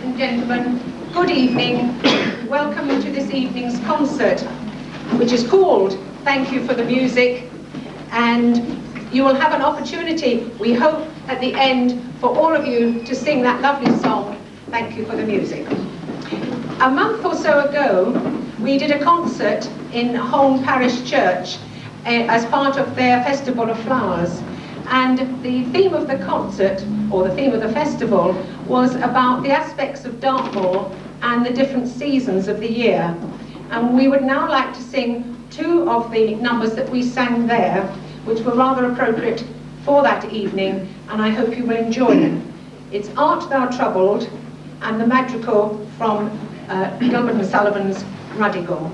and gentlemen, good evening. Welcome to this evening's concert, which is called Thank You for the Music, and you will have an opportunity, we hope, at the end for all of you to sing that lovely song, Thank You for the Music. A month or so ago, we did a concert in Holme Parish Church as part of their Festival of Flowers. And the theme of the concert, or the theme of the festival, was about the aspects of Dartmoor and the different seasons of the year. And we would now like to sing two of the numbers that we sang there, which were rather appropriate for that evening, and I hope you will enjoy them. It's Art Thou Troubled, and the madrigal from Gilbert and Sullivan's Ruddigore.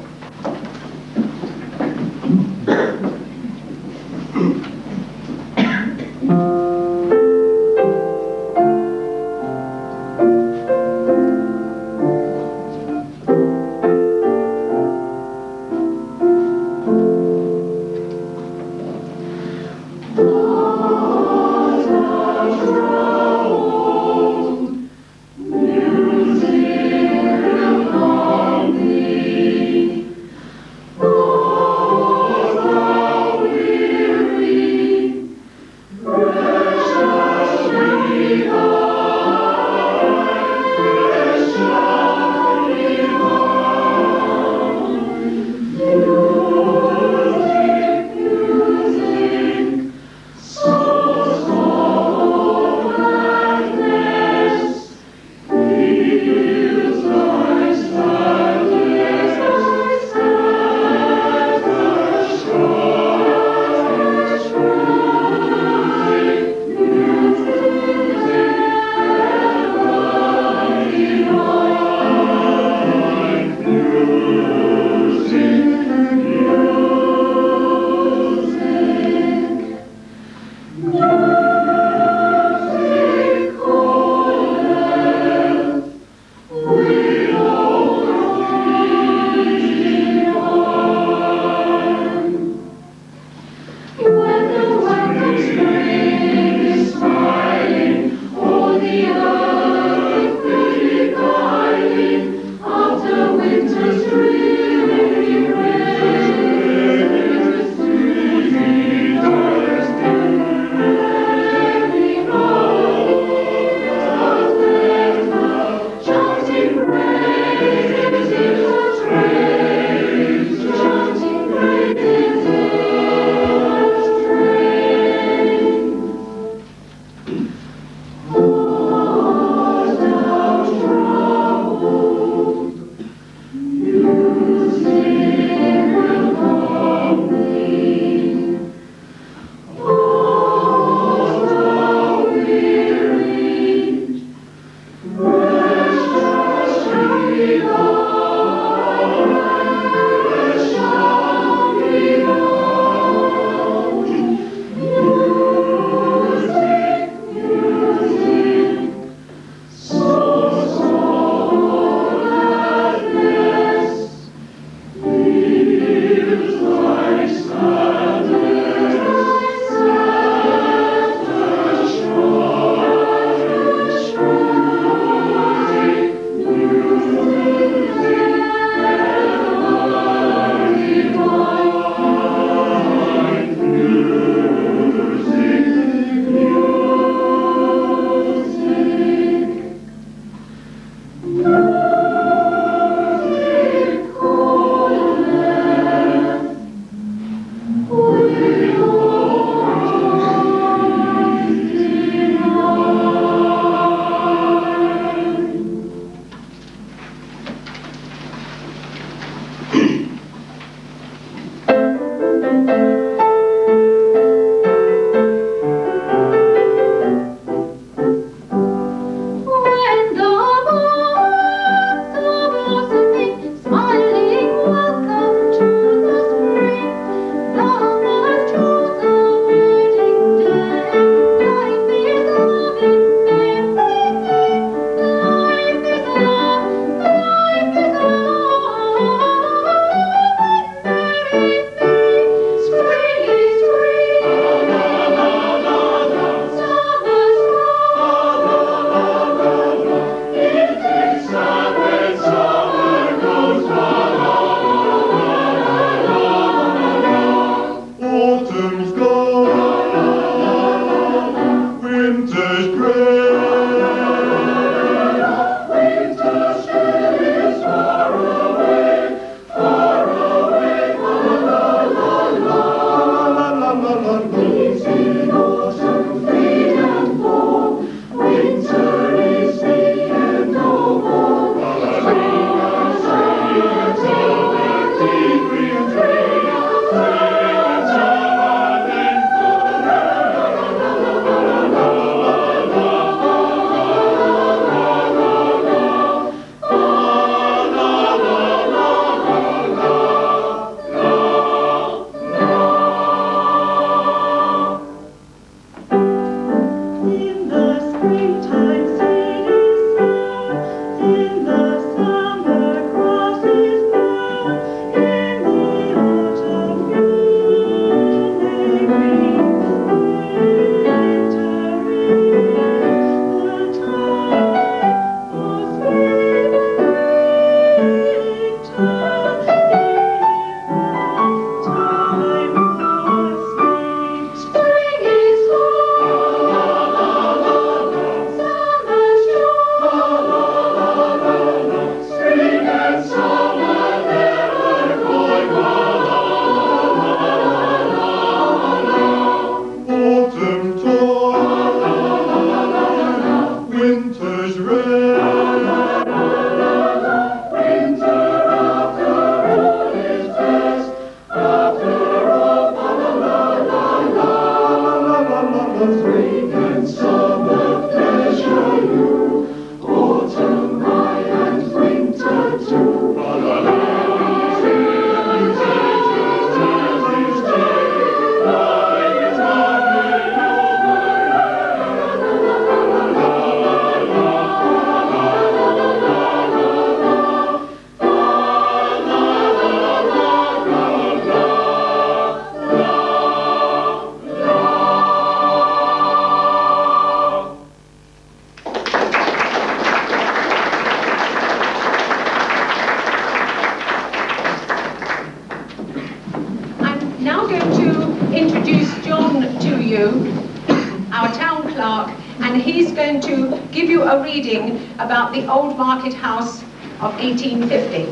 About the old market house of 1850.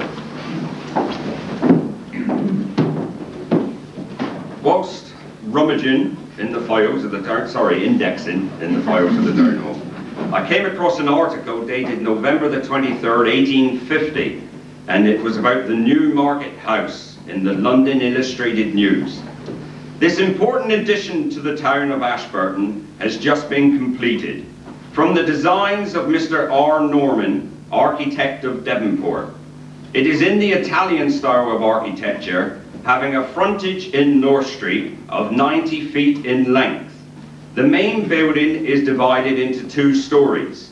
Whilst rummaging in the files of the indexing in the files of the Town Hall, I came across an article dated November the 23rd, 1850, and it was about the new market house in the London Illustrated News. This important addition to the town of Ashburton has just been completed. From the designs of Mr. R. Norman, architect of Devonport. It is in the Italian style of architecture, having a frontage in North Street of 90 feet in length. The main building is divided into 2 stories.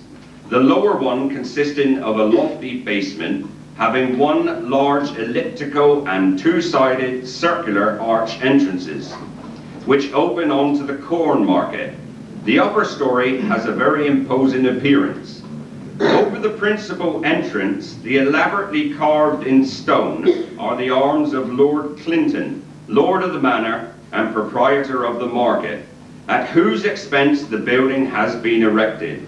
The lower one consisting of a lofty basement, having 1 large elliptical and 2-sided circular arch entrances, which open onto the corn market. The upper story has a very imposing appearance. Over the principal entrance, the elaborately carved in stone are the arms of Lord Clinton, Lord of the Manor and proprietor of the market, at whose expense the building has been erected.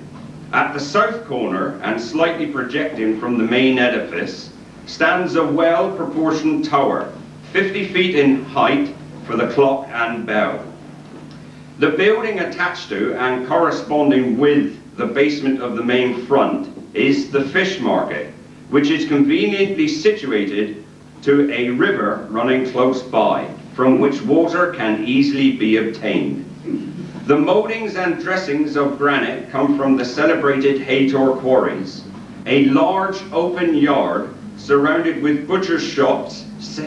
At the south corner, and slightly projecting from the main edifice, stands a well-proportioned tower, 50 feet in height, for the clock and bell. The building attached to and corresponding with the basement of the main front is the fish market, which is conveniently situated to a river running close by, from which water can easily be obtained. The mouldings and dressings of granite come from the celebrated Haytor quarries. A large open yard surrounded with butchers' shops,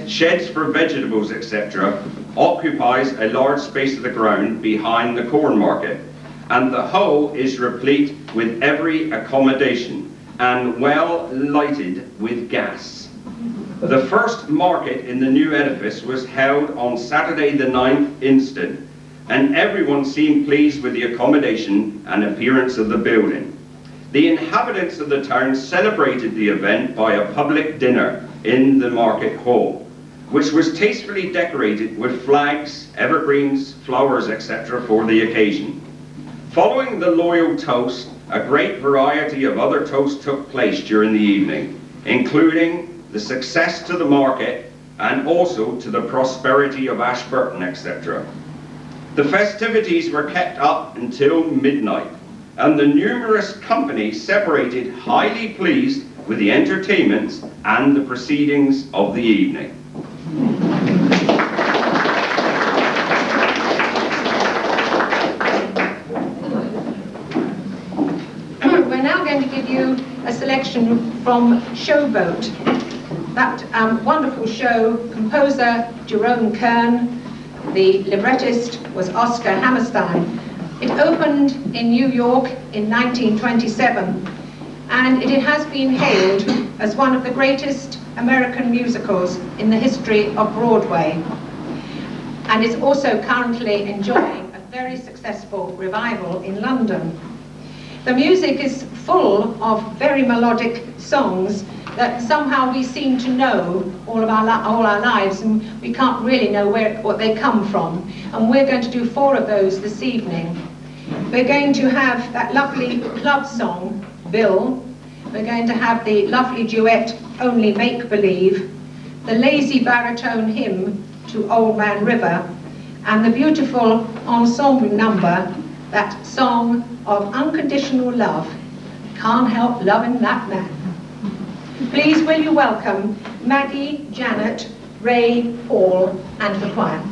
sheds for vegetables, etc., occupies a large space of the ground behind the corn market, and the whole is replete with every accommodation and well lighted with gas. The first market in the new edifice was held on Saturday the 9th instant, and everyone seemed pleased with the accommodation and appearance of the building. The inhabitants of the town celebrated the event by a public dinner in the market hall, which was tastefully decorated with flags, evergreens, flowers, etc. for the occasion. Following the loyal toast, a great variety of other toasts took place during the evening, including the success to the market and also to the prosperity of Ashburton, etc. The festivities were kept up until midnight, and the numerous company separated highly pleased with the entertainments and the proceedings of the evening. We're now going to give you a selection from Showboat, that wonderful show. Composer Jerome Kern, the librettist was Oscar Hammerstein. It opened in New York in 1927, and it has been hailed as one of the greatest American musicals in the history of Broadway, and is also currently enjoying a very successful revival in London. The music is full of very melodic songs that somehow we seem to know all our lives, and we can't really know what they come from. And we're going to do 4 of those this evening. We're going to have that lovely club song, Bill. We're going to have the lovely duet, Only Make Believe, the lazy baritone hymn to Old Man River, and the beautiful ensemble number, that song of unconditional love, Can't Help Loving That Man. Please will you welcome Maggie, Janet, Ray, Paul, and the choir.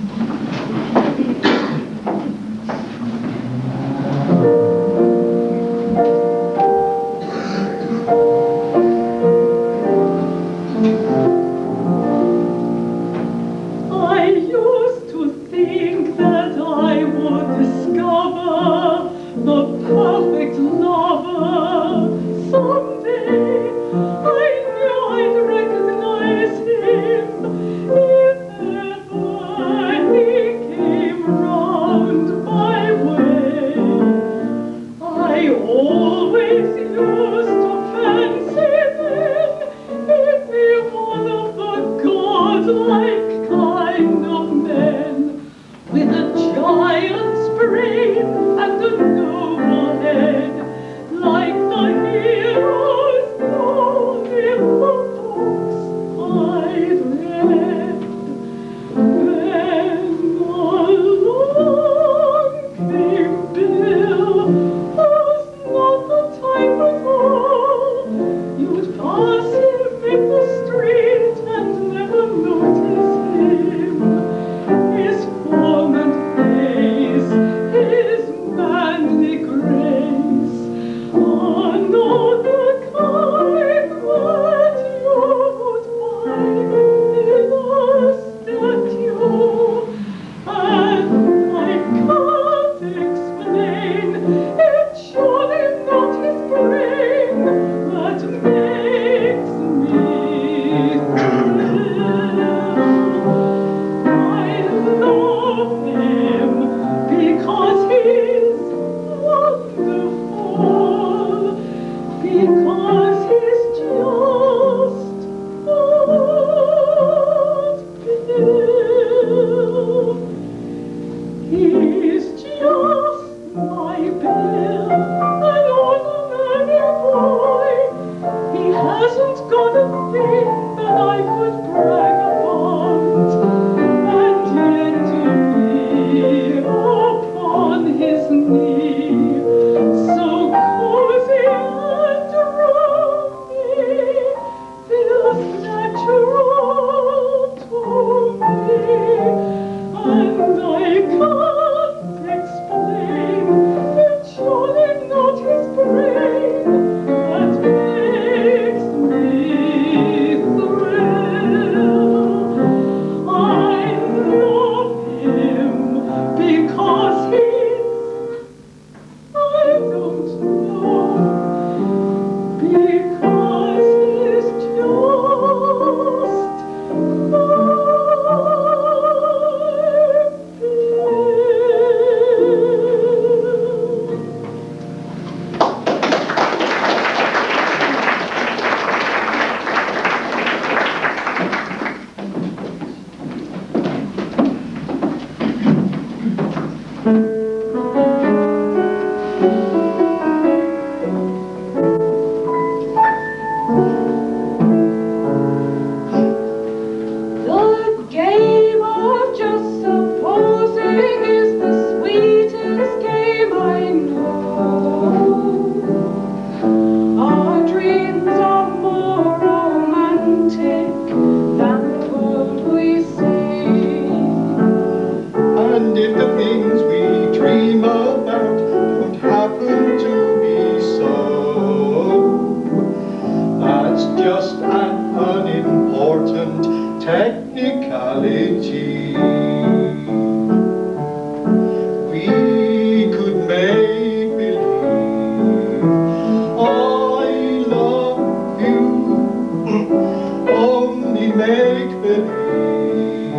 make believe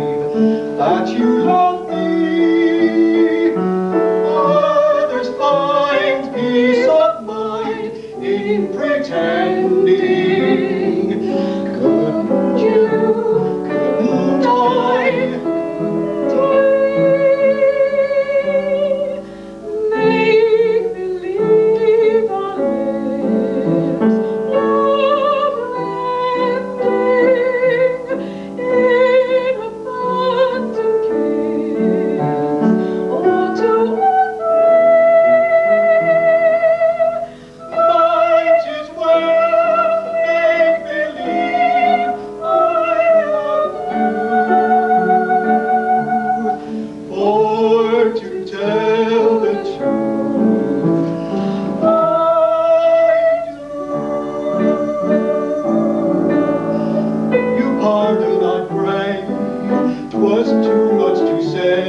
that you love me. Others find peace of mind in pretending. Couldn't you, couldn't I, make believe our lips love blending in a phantom kiss, or to might as well make believe I love you. For to tell the truth, I do. You pardon, I pray, 'twas too much to say,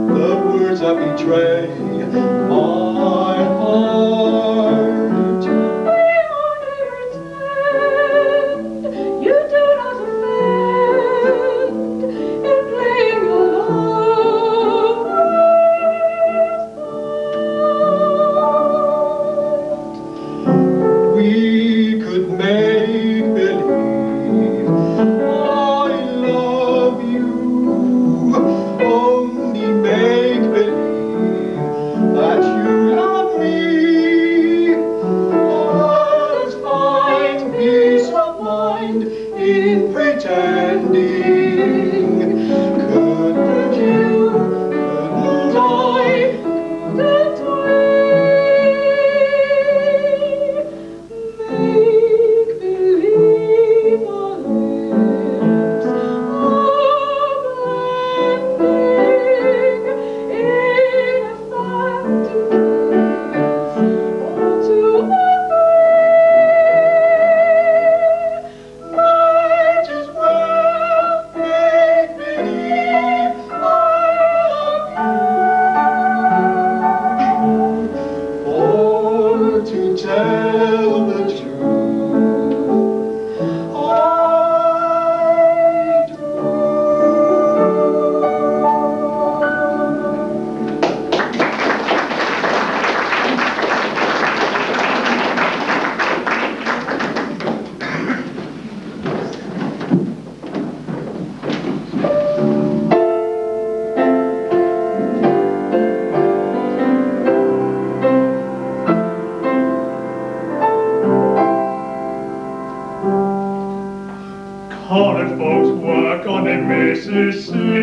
the words that betray my heart. we only pretend, you do not offend in playing your love part. We could make believe I love you, only make believe that you love me. Others find peace of mind in pretending. Couldn't you, couldn't I, Couldn't we make believe our lips are blending in a phantom kiss, or to might as well make believe I love you. For to tell the truth, I do. Colored folks work on the Mississippi.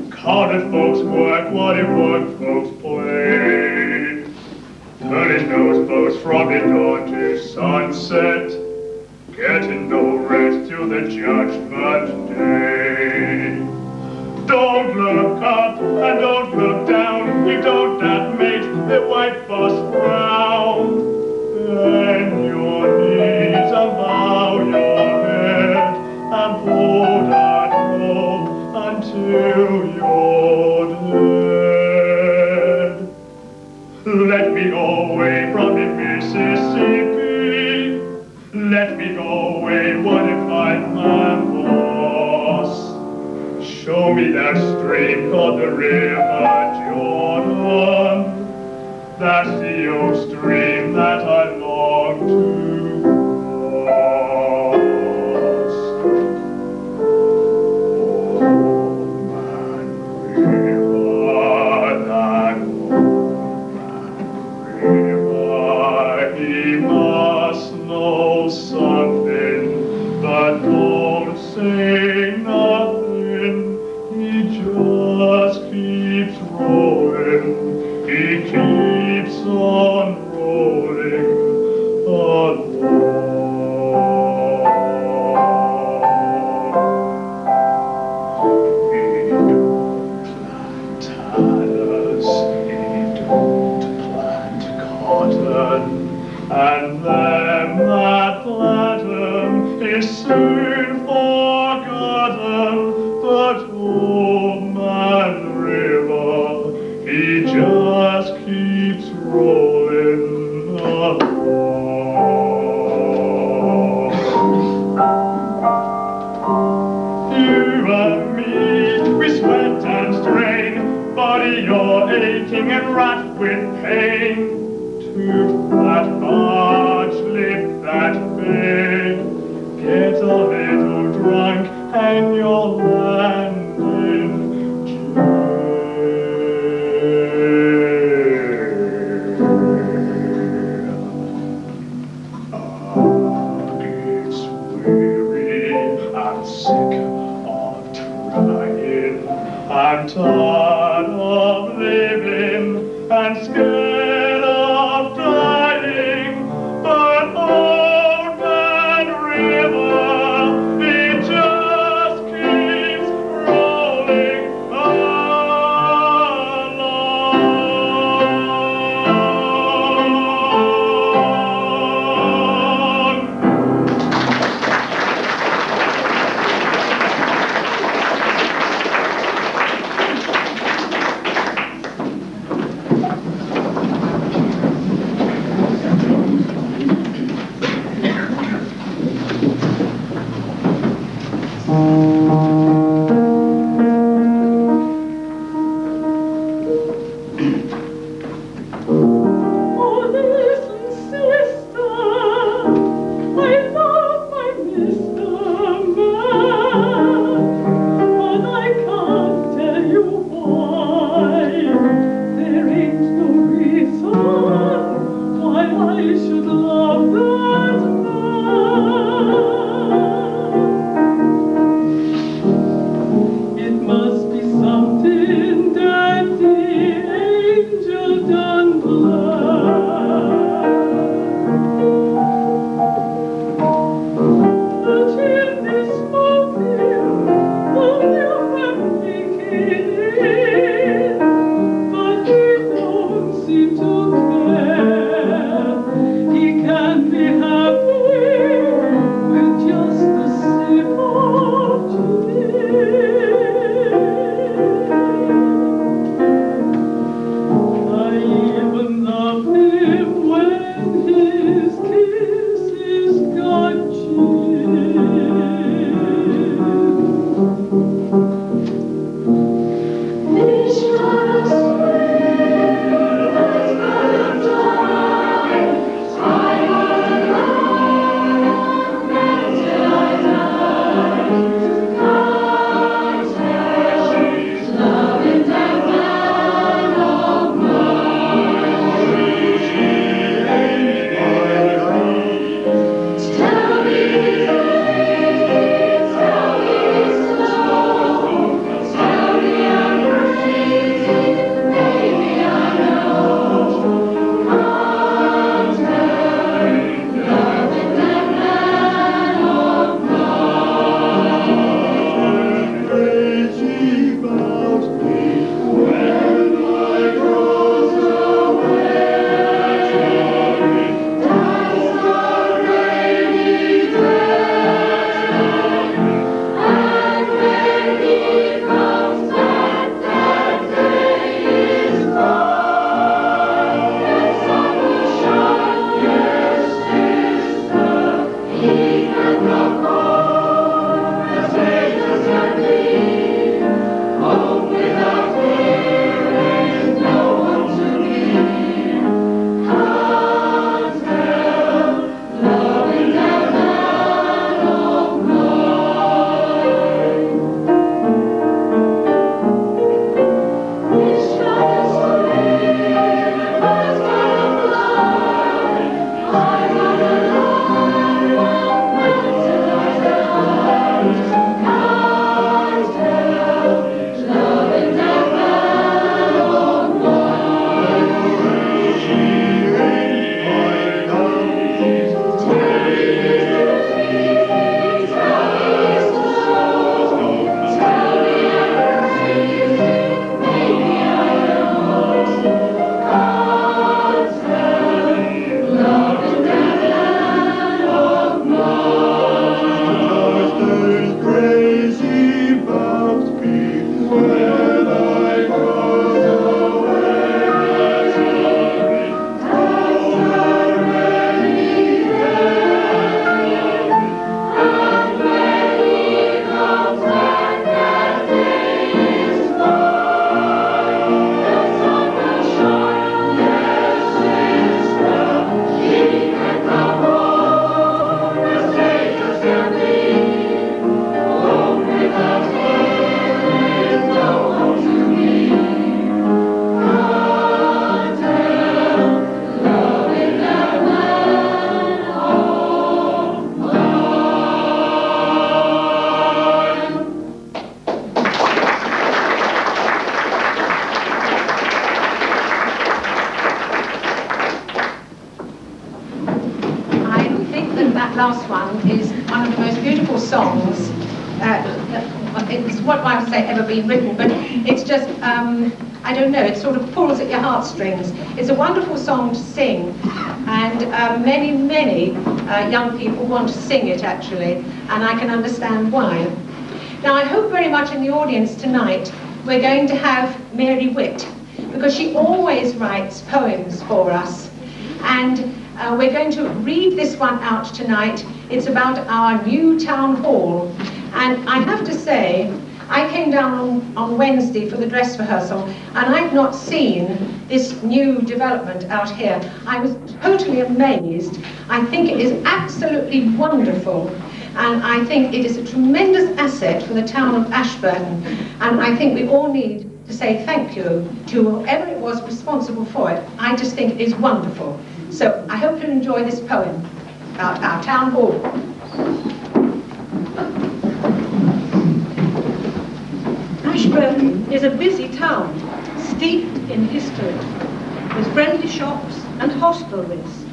Colored folks work while the white folks play. Turning those boats from the dawn to sunset, getting no rest till the judgment day. Don't look up and don't look down. You don't that make the white boss frown. Bend your knees and bow your head and hold that rope until you're dead. Let me go away from the Mississippi. Let me go away, what if I'm my boss? Show me that stream called the River Jordan. That's the old stream that I long to cross. Oh, man river, that old man river, he must know something, but don't say nothing. He just keeps rolling. He keeps on rolling along. He don't plant tatters, he don't plant cotton, and them that plant 'em is soon forgotten. But oh, man river, he just keeps rolling along. I'm tired of living and scared of dying, but old man river, it just keeps rolling along. one of the most beautiful songs. It's what I would say ever been written, but it's just, I don't know, it sort of pulls at your heartstrings. It's a wonderful song to sing, and many young people want to sing it actually, and I can understand why. Now I hope very much in the audience tonight we're going to have Mary Witt, because she always writes poems for us, and we're going to read this one out tonight. It's about our new town hall, and I have to say, I came down on Wednesday for the dress rehearsal, and I've not seen this new development out here. I was totally amazed. I think it is absolutely wonderful, and I think it is a tremendous asset for the town of Ashburton, and I think we all need to say thank you to whoever it was responsible for it. I just think it is wonderful. So I hope you'll enjoy this poem about our town hall. Ashburton is a busy town, steeped in history, with friendly shops and hostelries,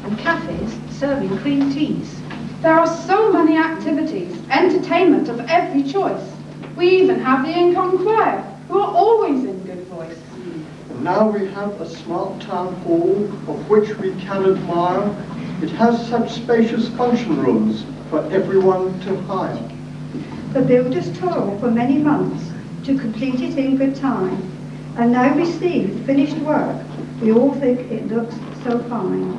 and cafes serving cream teas. There are so many activities, entertainment of every choice. We even have the InCon choir, who are always in good voice. Now we have a smart town hall of which we can admire. It has such spacious function rooms for everyone to hire. The builders toiled for many months to complete it in good time, and now received finished work. We all think it looks so fine.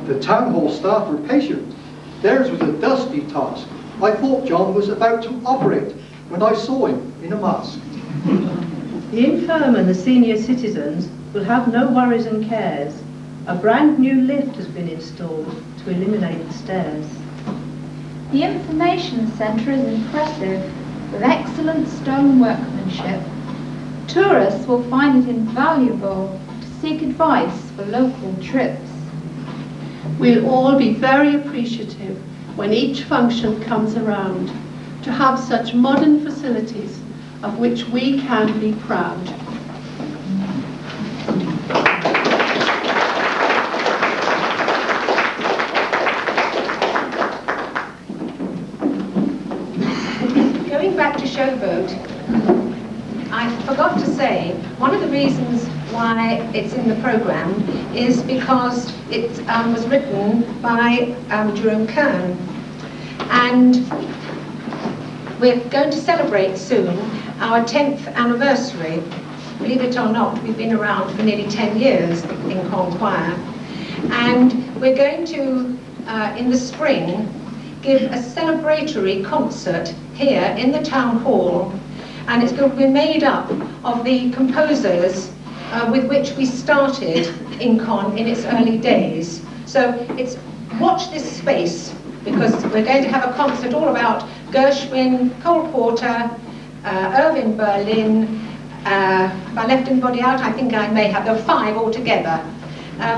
The town hall staff were patient. Theirs was a dusty task. I thought John was about to operate when I saw him in a mask. The infirm and the senior citizens will have no worries and cares. A brand new lift has been installed to eliminate the stairs. The information centre is impressive, with excellent stone workmanship. Tourists will find it invaluable to seek advice for local trips. We'll all be very appreciative when each function comes around to have such modern facilities of which we can be proud. Going back to Showboat, I forgot to say, one of the reasons why it's in the programme is because it was written by Jerome Kern. And we're going to celebrate soon our 10th anniversary. Believe it or not, we've been around for nearly 10 years, the InCon choir. And we're going to, in the spring, give a celebratory concert here in the town hall, and it's going to be made up of the composers with which we started InCon in its early days. So watch this space, because we're going to have a concert all about Gershwin, Cole Porter, Irving Berlin. If I left anybody out, I think I may have. There are 5 altogether.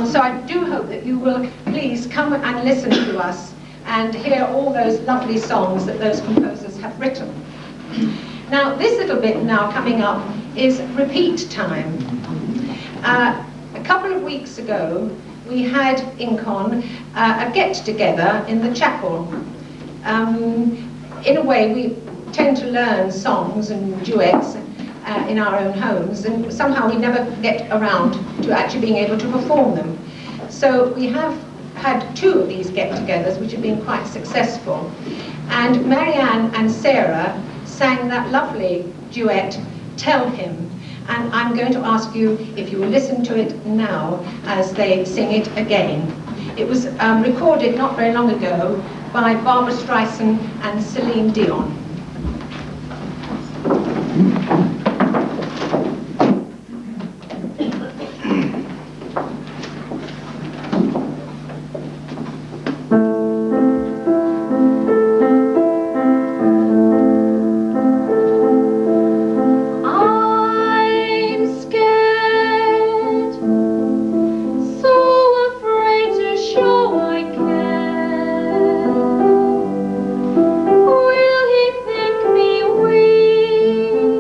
So I do hope that you will please come and listen to us and hear all those lovely songs that those composers have written. Now, this little bit now coming up is repeat time. A couple of weeks ago, we had InCon a get-together in the chapel. In a way, we tend to learn songs and duets in our own homes, and somehow we never get around to actually being able to perform them. So we have had 2 of these get-togethers, which have been quite successful. And Marianne and Sarah sang that lovely duet, Tell Him. And I'm going to ask you if you will listen to it now as they sing it again. It was recorded not very long ago by Barbara Streisand and Celine Dion. Will he think me weak?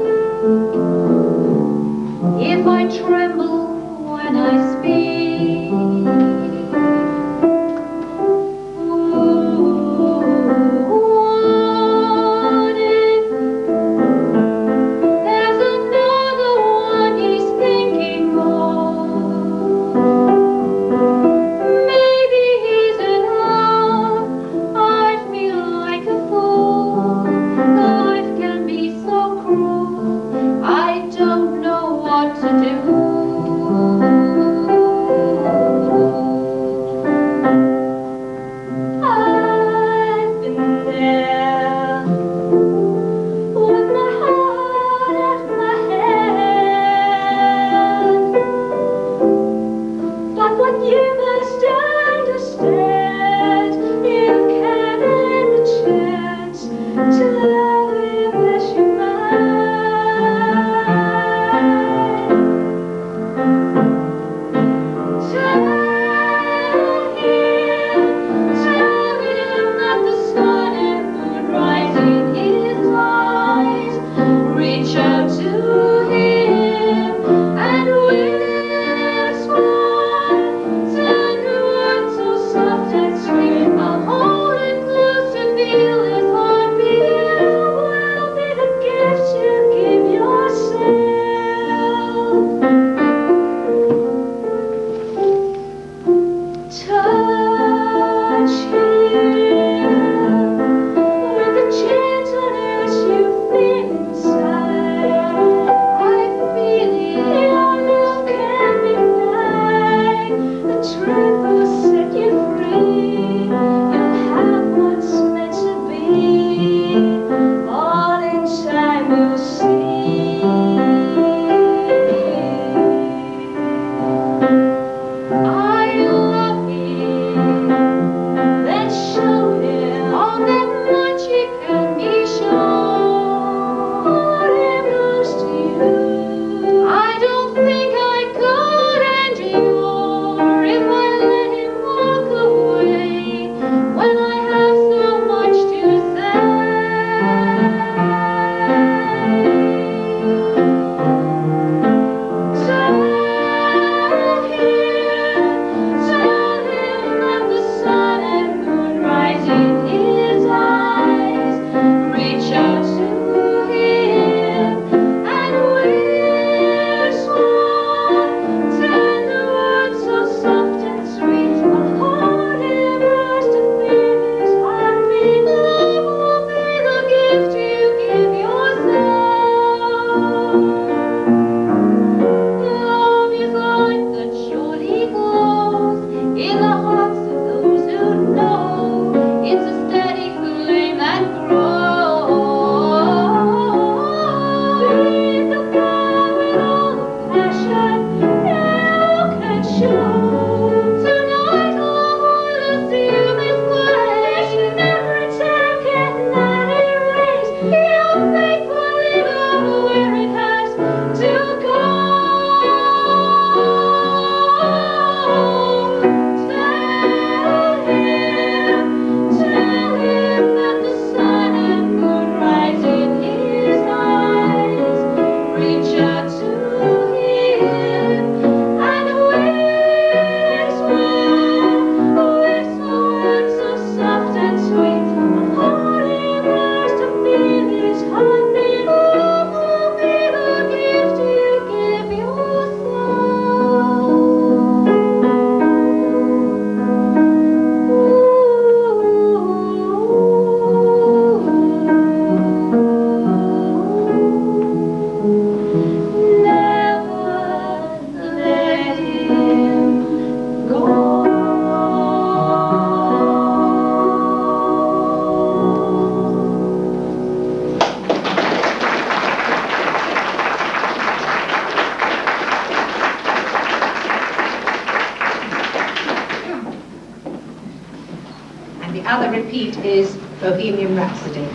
Bohemian Rhapsody.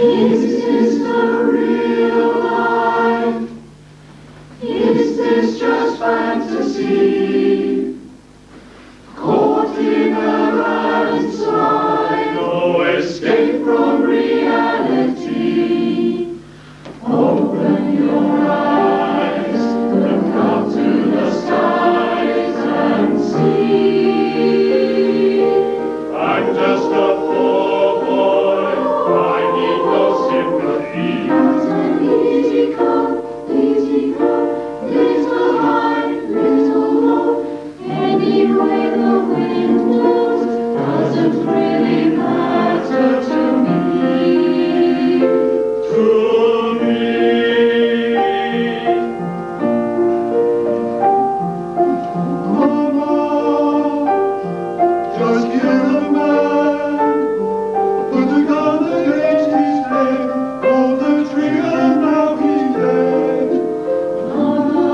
Is this the real life? Is this just fantasy? Caught in a landslide, no escape from reality. Open your eyes, look up to the skies and see. I'm just a poor boy, I need no sympathy. Easy come, little high, little low. Anyway the wind blows doesn't really matter to me. To me. Mama, just kill a man. Put the gun against his head, pull the trigger, now he's dead. Mama,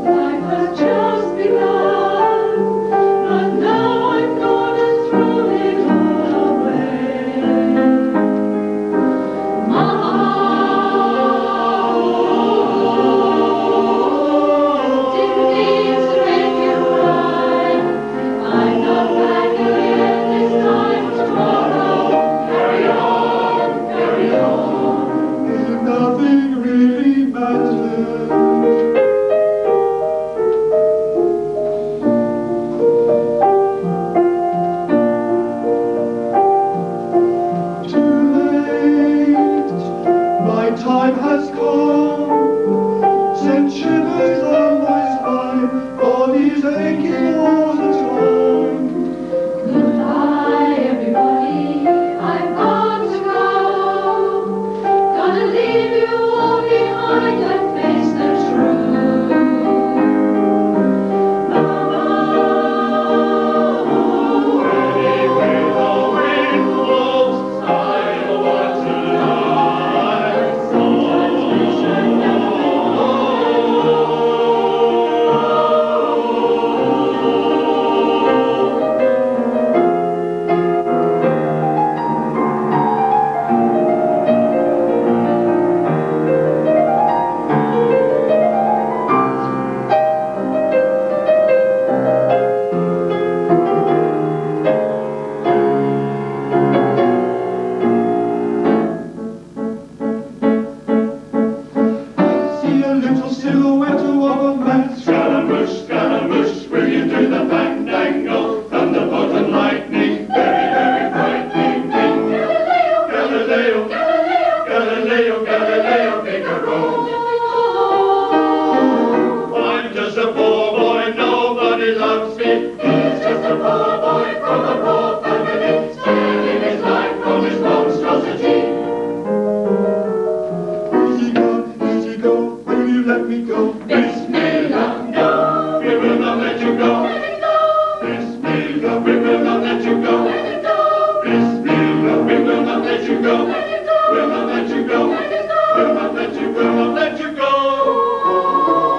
life has just begun, but now I'm gonna throw it all away. Mama, didn't mean to make you cry. I'm not back again this time tomorrow. Carry on, carry on. Nothing really matters. Too late, my time has come. Sent shivers down my spine, body's aching all the time. Goodbye, everybody, I've got to go. Gonna leave you all behind and face the truth. Mama, anyway the wind blows, I want to lie. Sometimes we should never be see a little silhouette of a man. Scaramouche, will you do the fandango? Thunderbolt and lightning, very, very frightening thing. Galileo, Galileo, Galileo, Figaro. I'm just a poor boy, nobody loves me. He's just a poor boy from a poor family, sparing his life from his monstrosity. Easy go, will you let me go? Bismillah, no, we will not let you go. Let it go. Bismillah, we will not let you go. Let it go. Bismillah, we will not let you go. Let it go. We'll not let you go. Let it go. We'll not let you go. We'll not let you go.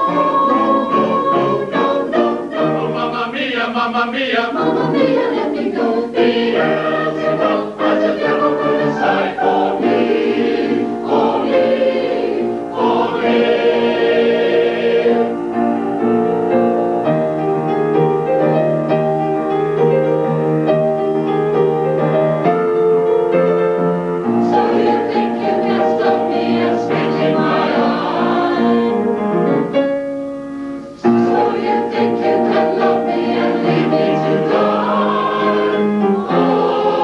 No, no, no, no, no, no. Mamma mia, mamma mia, mamma mia, let me go. Beelzebub has a devil put aside for me, for me, for me. So you think you can stop me and spit in my eye? So you think you can love me and leave me to die? Oh,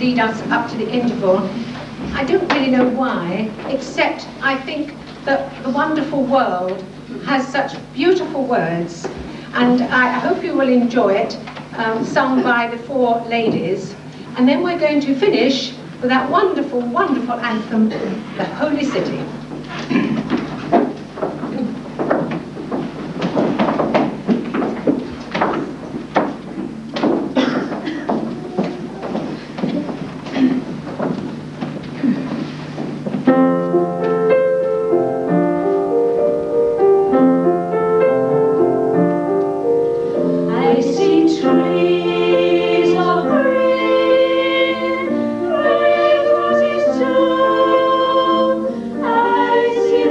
lead us up to the interval. I don't really know why, except I think that the wonderful world has such beautiful words, and I hope you will enjoy it, sung by the four ladies. And then we're going to finish with that wonderful, wonderful anthem, The Holy City. I see trees of green, red roses too. I see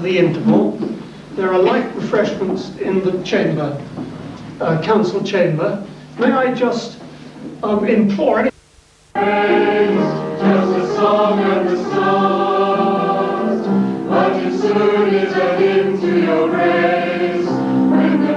the interval. There are light refreshments in the chamber, council chamber. May I just implore Just a song and a song, but it soon is a hymn to your grace. When the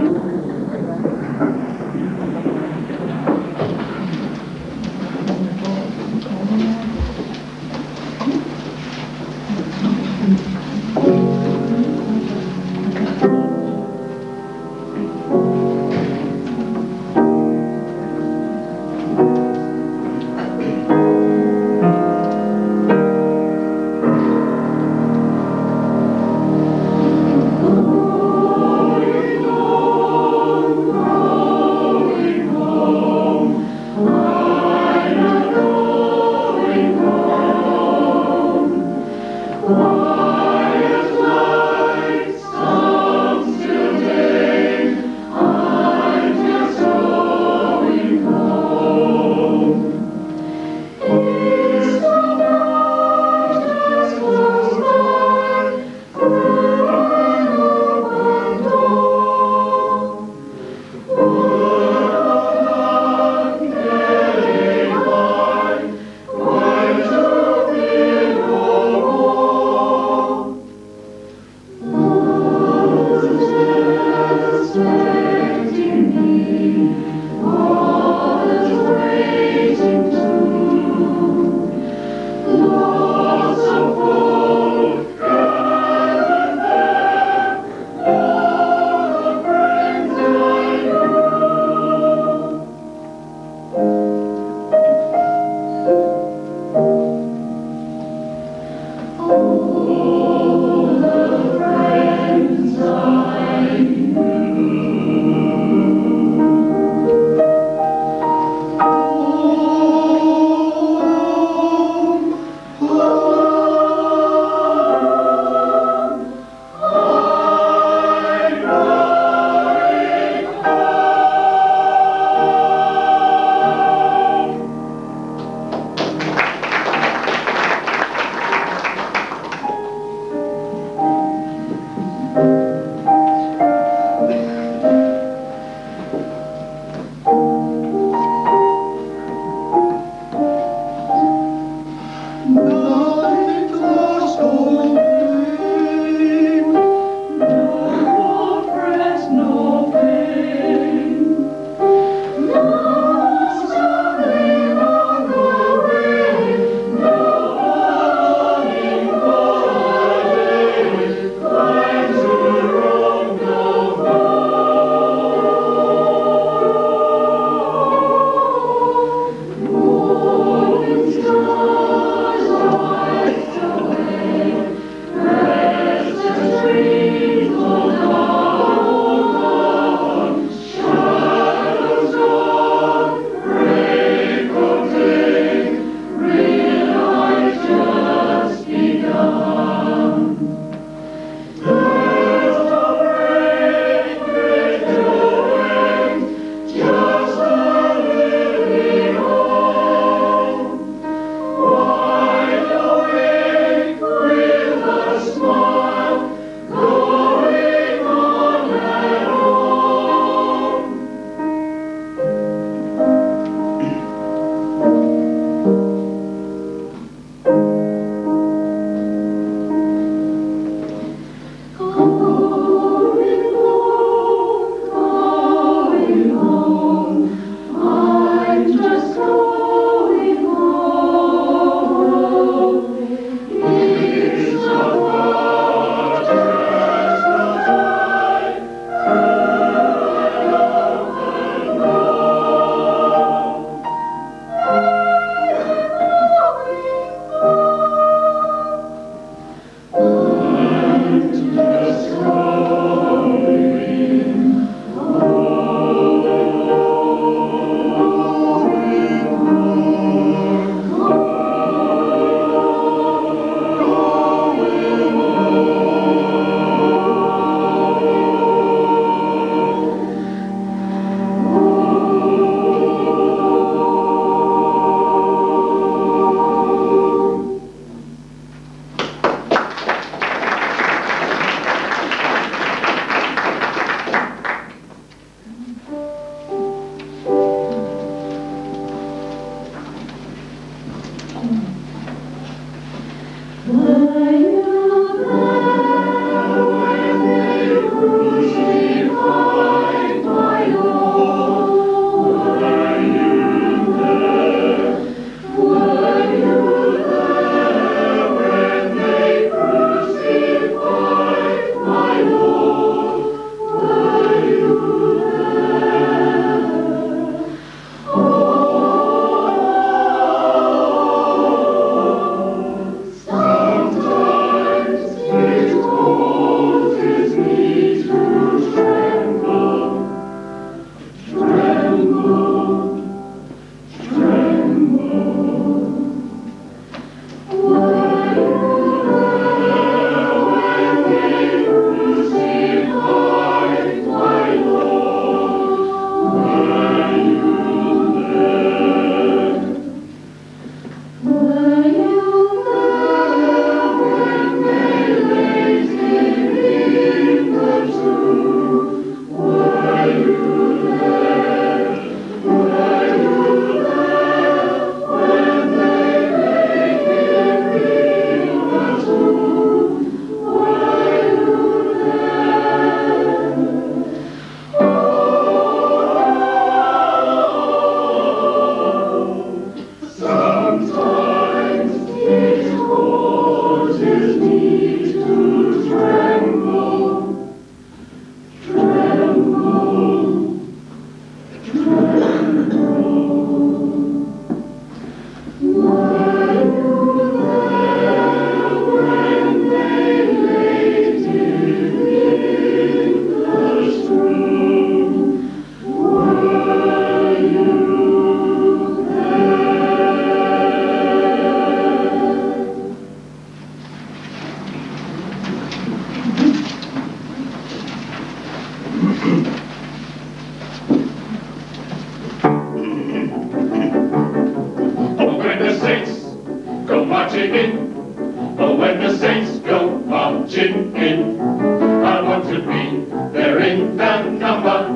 they're in the number.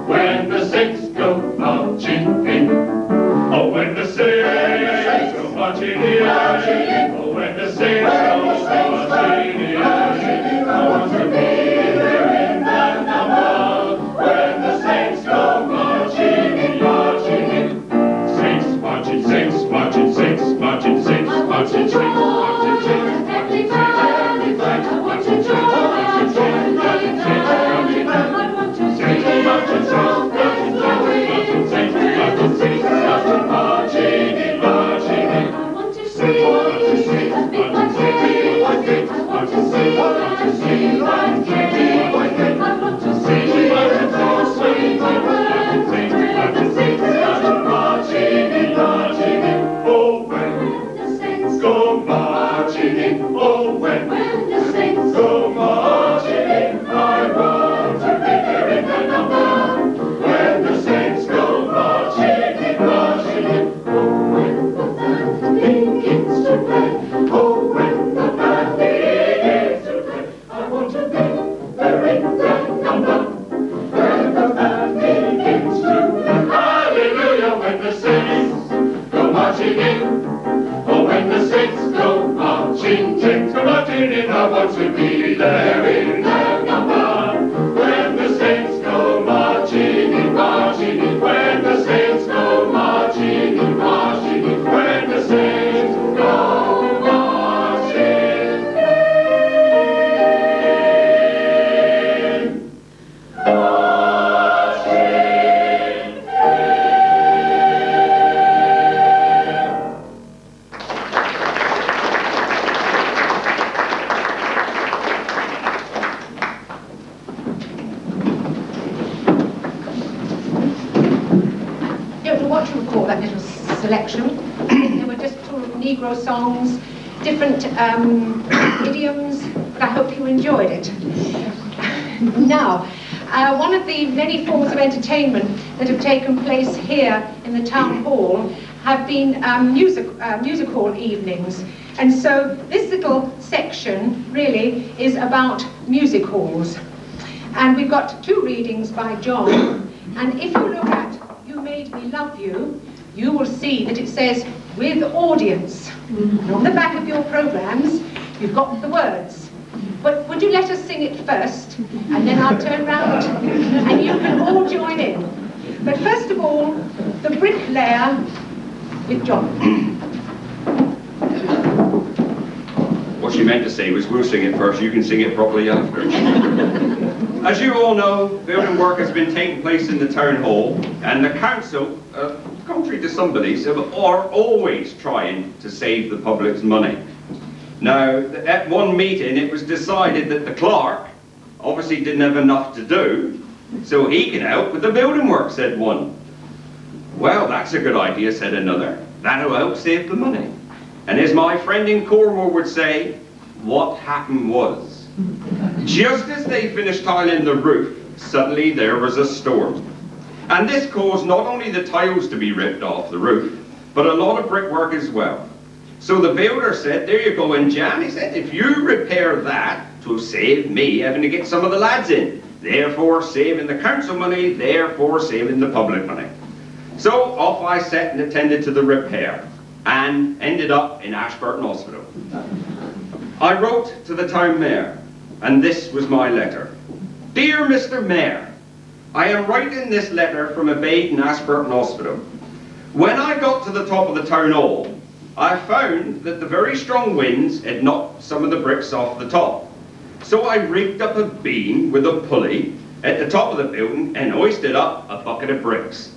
When the saints go marching in. Oh, when the saints go marching in. Oh, when the saints go marching in. I want to be there in the number. When the saints go marching in, marching in. Saints marching, saints marching, saints marching, saints marching, saints marching, saints marching, saints marching. I want to join. I want to be there in the number. When the saints go marching in, marching in. When the saints go marching in, marching in. When the saints go marching in, marching in. What you would call that little selection. They were just sort of Negro songs, different idioms, but I hope you enjoyed it. Now, one of the many forms of entertainment that have taken place here in the town hall have been music hall evenings. And so this little section really is about music halls. And we've got 2 readings by John. And if you look at You Made Me Love You, you will see that it says with audience. And on the back of your programs, you've got the words. But would you let us sing it first, and then I'll turn round and you can all join in. But first of all, the bricklayer with John. What she meant to say was, we'll sing it first, you can sing it properly after. As you all know, building work has been taking place in the town hall, and the council, contrary to some beliefs, are always trying to save the public's money. Now, at one meeting, it was decided that the clerk obviously didn't have enough to do, so he can help with the building work, said one. Well, that's a good idea, said another. That'll help save the money. And as my friend in Cornwall would say, what happened was, just as they finished tiling the roof, suddenly there was a storm. And this caused not only the tiles to be ripped off the roof, but a lot of brickwork as well. So the builder said, there you go, and Jan, he said, if you repair that, 'twill save me having to get some of the lads in. Therefore saving the council money, therefore saving the public money. So off I set and attended to the repair, and ended up in Ashburton Hospital. I wrote to the town mayor, and this was my letter. Dear Mr. Mayor, I am writing this letter from a bed in Ashburton Hospital. When I got to the top of the town hall, I found that the very strong winds had knocked some of the bricks off the top. So I rigged up a beam with a pulley at the top of the building and hoisted up a bucket of bricks.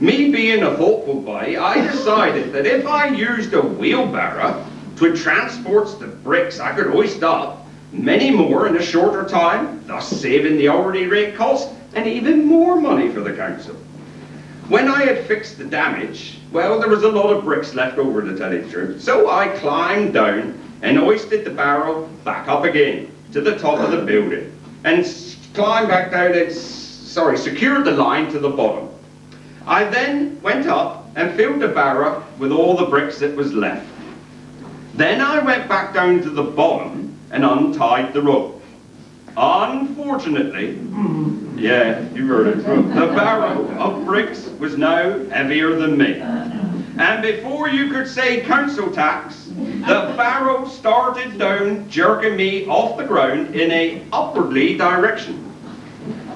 Me being a thoughtful boy, I decided that if I used a wheelbarrow to transport the bricks, I could hoist up many more in a shorter time, thus saving the hourly rate cost and even more money for the council. When I had fixed the damage, well, there was a lot of bricks left over, to tell you the truth. So I climbed down and hoisted the barrel back up again to the top of the building and climbed back down and, secured the line to the bottom. I then went up and filled the barrel with all the bricks that was left. Then I went back down to the bottom and untied the rope. Unfortunately, yeah, you heard it, the barrow of bricks was now heavier than me. And before you could say council tax, the barrow started down, jerking me off the ground in a upwardly direction.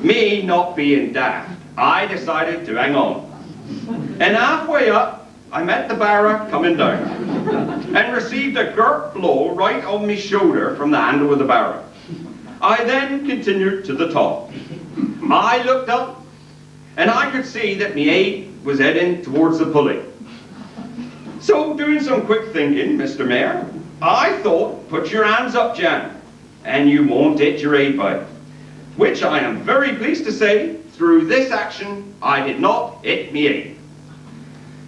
Me not being daft, I decided to hang on. And halfway up, I met the barrow coming down and received a gurt blow right on me shoulder from the handle of the barrow. I then continued to the top. I looked up and I could see that me aide was heading towards the pulley. So, doing some quick thinking, Mr. Mayor, I thought, put your hands up, Jan, and you won't hit your aid bike. Which I am very pleased to say, through this action, I did not hit me aid.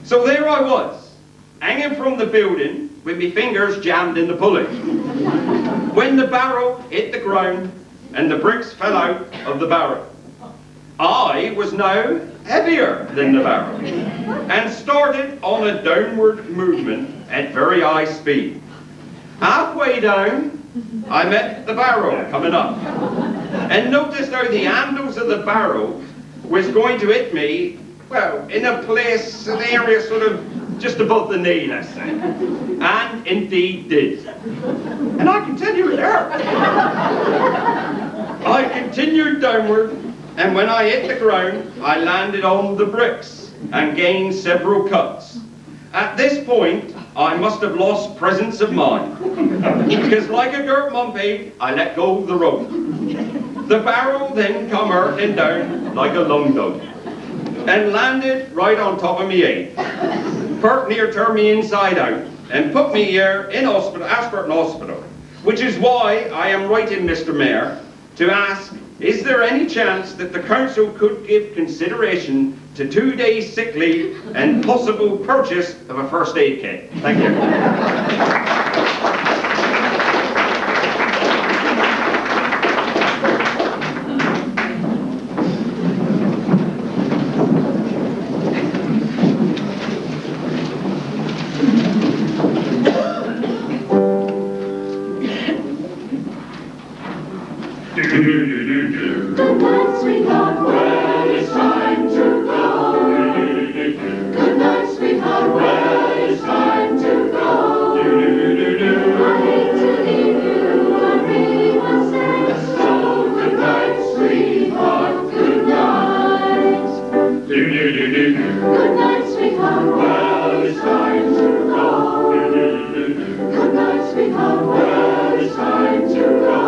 So there I was, hanging from the building, with me fingers jammed in the pulley. When the barrow hit the ground, and the bricks fell out of the barrow, I was now heavier than the barrow, and started on a downward movement at very high speed. Halfway down, I met the barrow coming up, and noticed how the handles of the barrow was going to hit me, well, in a place, an area sort of just above the knee, let's say. And indeed did. And I can tell you it hurt. I continued downward, and when I hit the ground, I landed on the bricks and gained several cuts. At this point, I must have lost presence of mind, because like a girt mumpig, I let go of the rope. The barrel then come hurtling down like a lung dog, and landed right on top of me aid. Pert near turned me inside out, and put me here in hospital, Ashburton Hospital, which is why I am writing, Mr. Mayor, to ask, is there any chance that the council could give consideration to 2 days sick leave and possible purchase of a first aid kit? Thank you. Good night, sweetheart, well, it's time to go. Good night, sweetheart, well, it's time to go. I hate to leave you, I really must say. So good night, sweetheart, good night. Good night, sweetheart, well, it's time to go. Good night, sweetheart, well, it's time to go.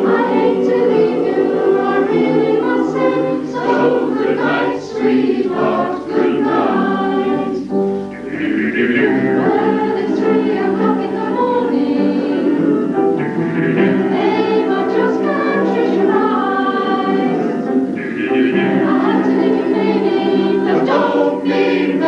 I hate to leave you, I really must say. So good night, sweetheart, good night. Well, it's 3 o'clock in the morning. Babe, I just can't visualize. I have to leave you, baby, but don't leave me.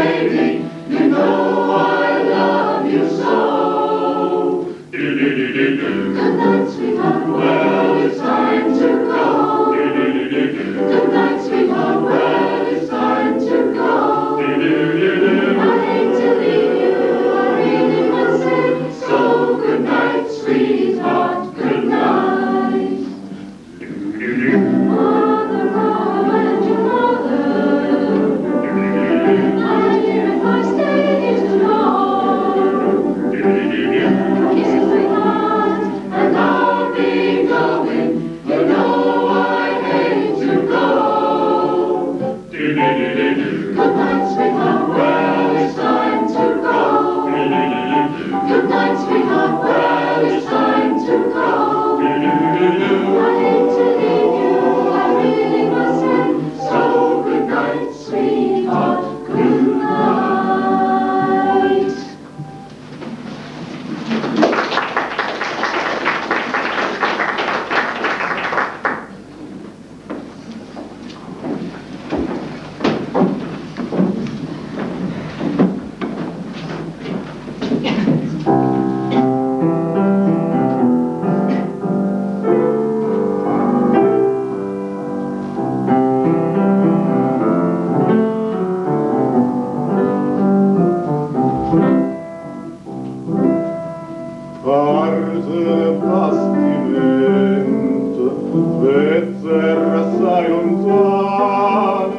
terra assai lontana,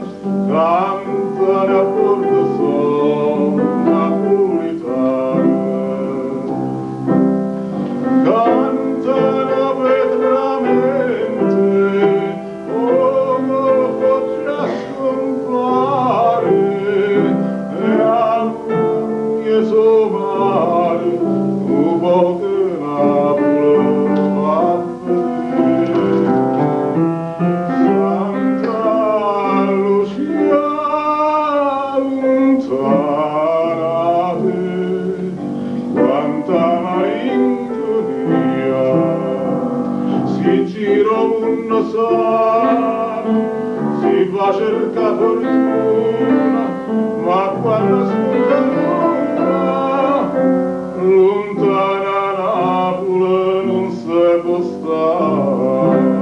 cantano a bordo son napolitane. Cantano vetramente, come faccia scompare, e al mieso mare, un po' che Napoli va a vedere. Santa Lucia lontanate, quanta malinconia, si gira un sano, si va a cercare fortuna, ma quando spunta l'ombra, lontana Napoli non si può stare.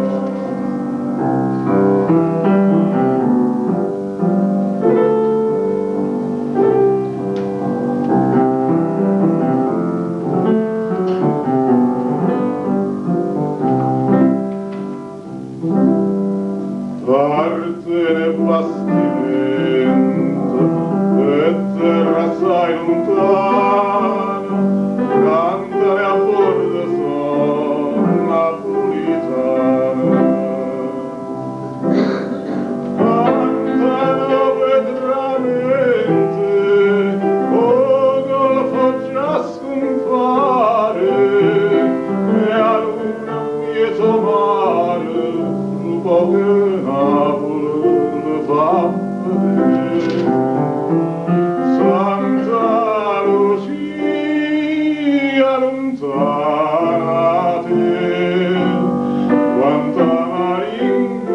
Parte nel bastimento e terra assai lontana, cantare a bordo son napolitane. Cantano vetramente, oh col foggia scompare, e a luna mieto mare, un po' che Napoli fa vedere. Santa Lucia lontanate, quanta malinconia,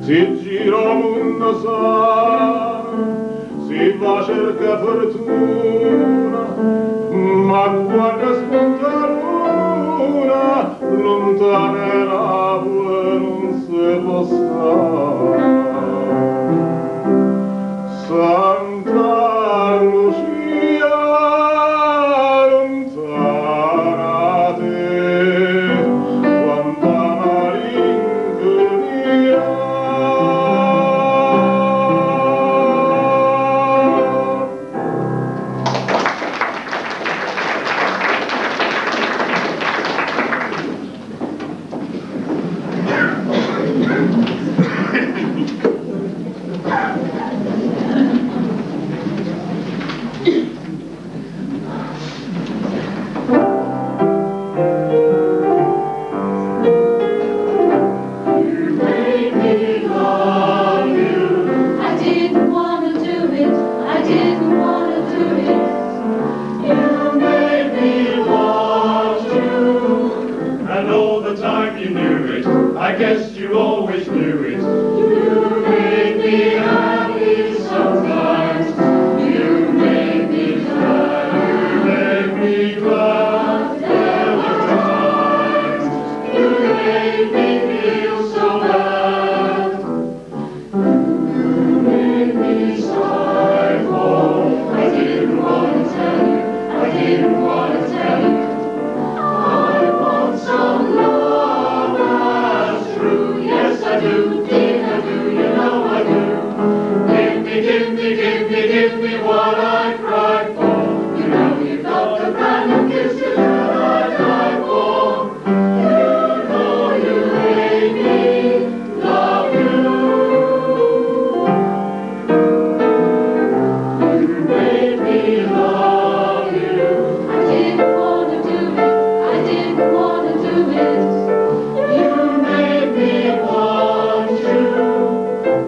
si gira il mondo sano, si va a cercare fortuna, ma quando spunta l'una, lontana Napoli non si può stare. Santa Lucia lontanate, quanta malinconia. I guess you always knew it. You made me happy sometimes. You made me glad. You made me glad. There were times you made me feel so bad. You made me sigh for. I didn't want to tell you. I didn't want to tell you. I want some love. Yes, I do, dear, I do, you know I do. Give me, give me, give me, give me what I cried for. You know you got the brand new kisses that I died for. You know you made me love you. You made me love you. I didn't want to do it, I didn't want to do it.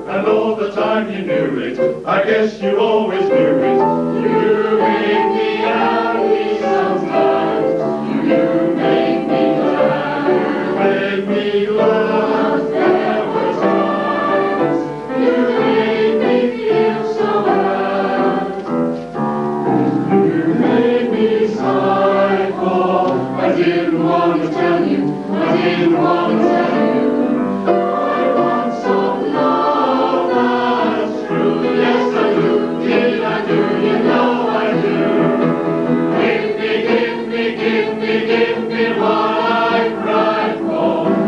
And all the time you knew it, I guess you always knew it. You made me happy sometimes. You made me glad. You made me glad. There were times you made me feel so bad. You made me sigh for. I didn't want to tell you. I didn't want to tell you. Give me what I cried for.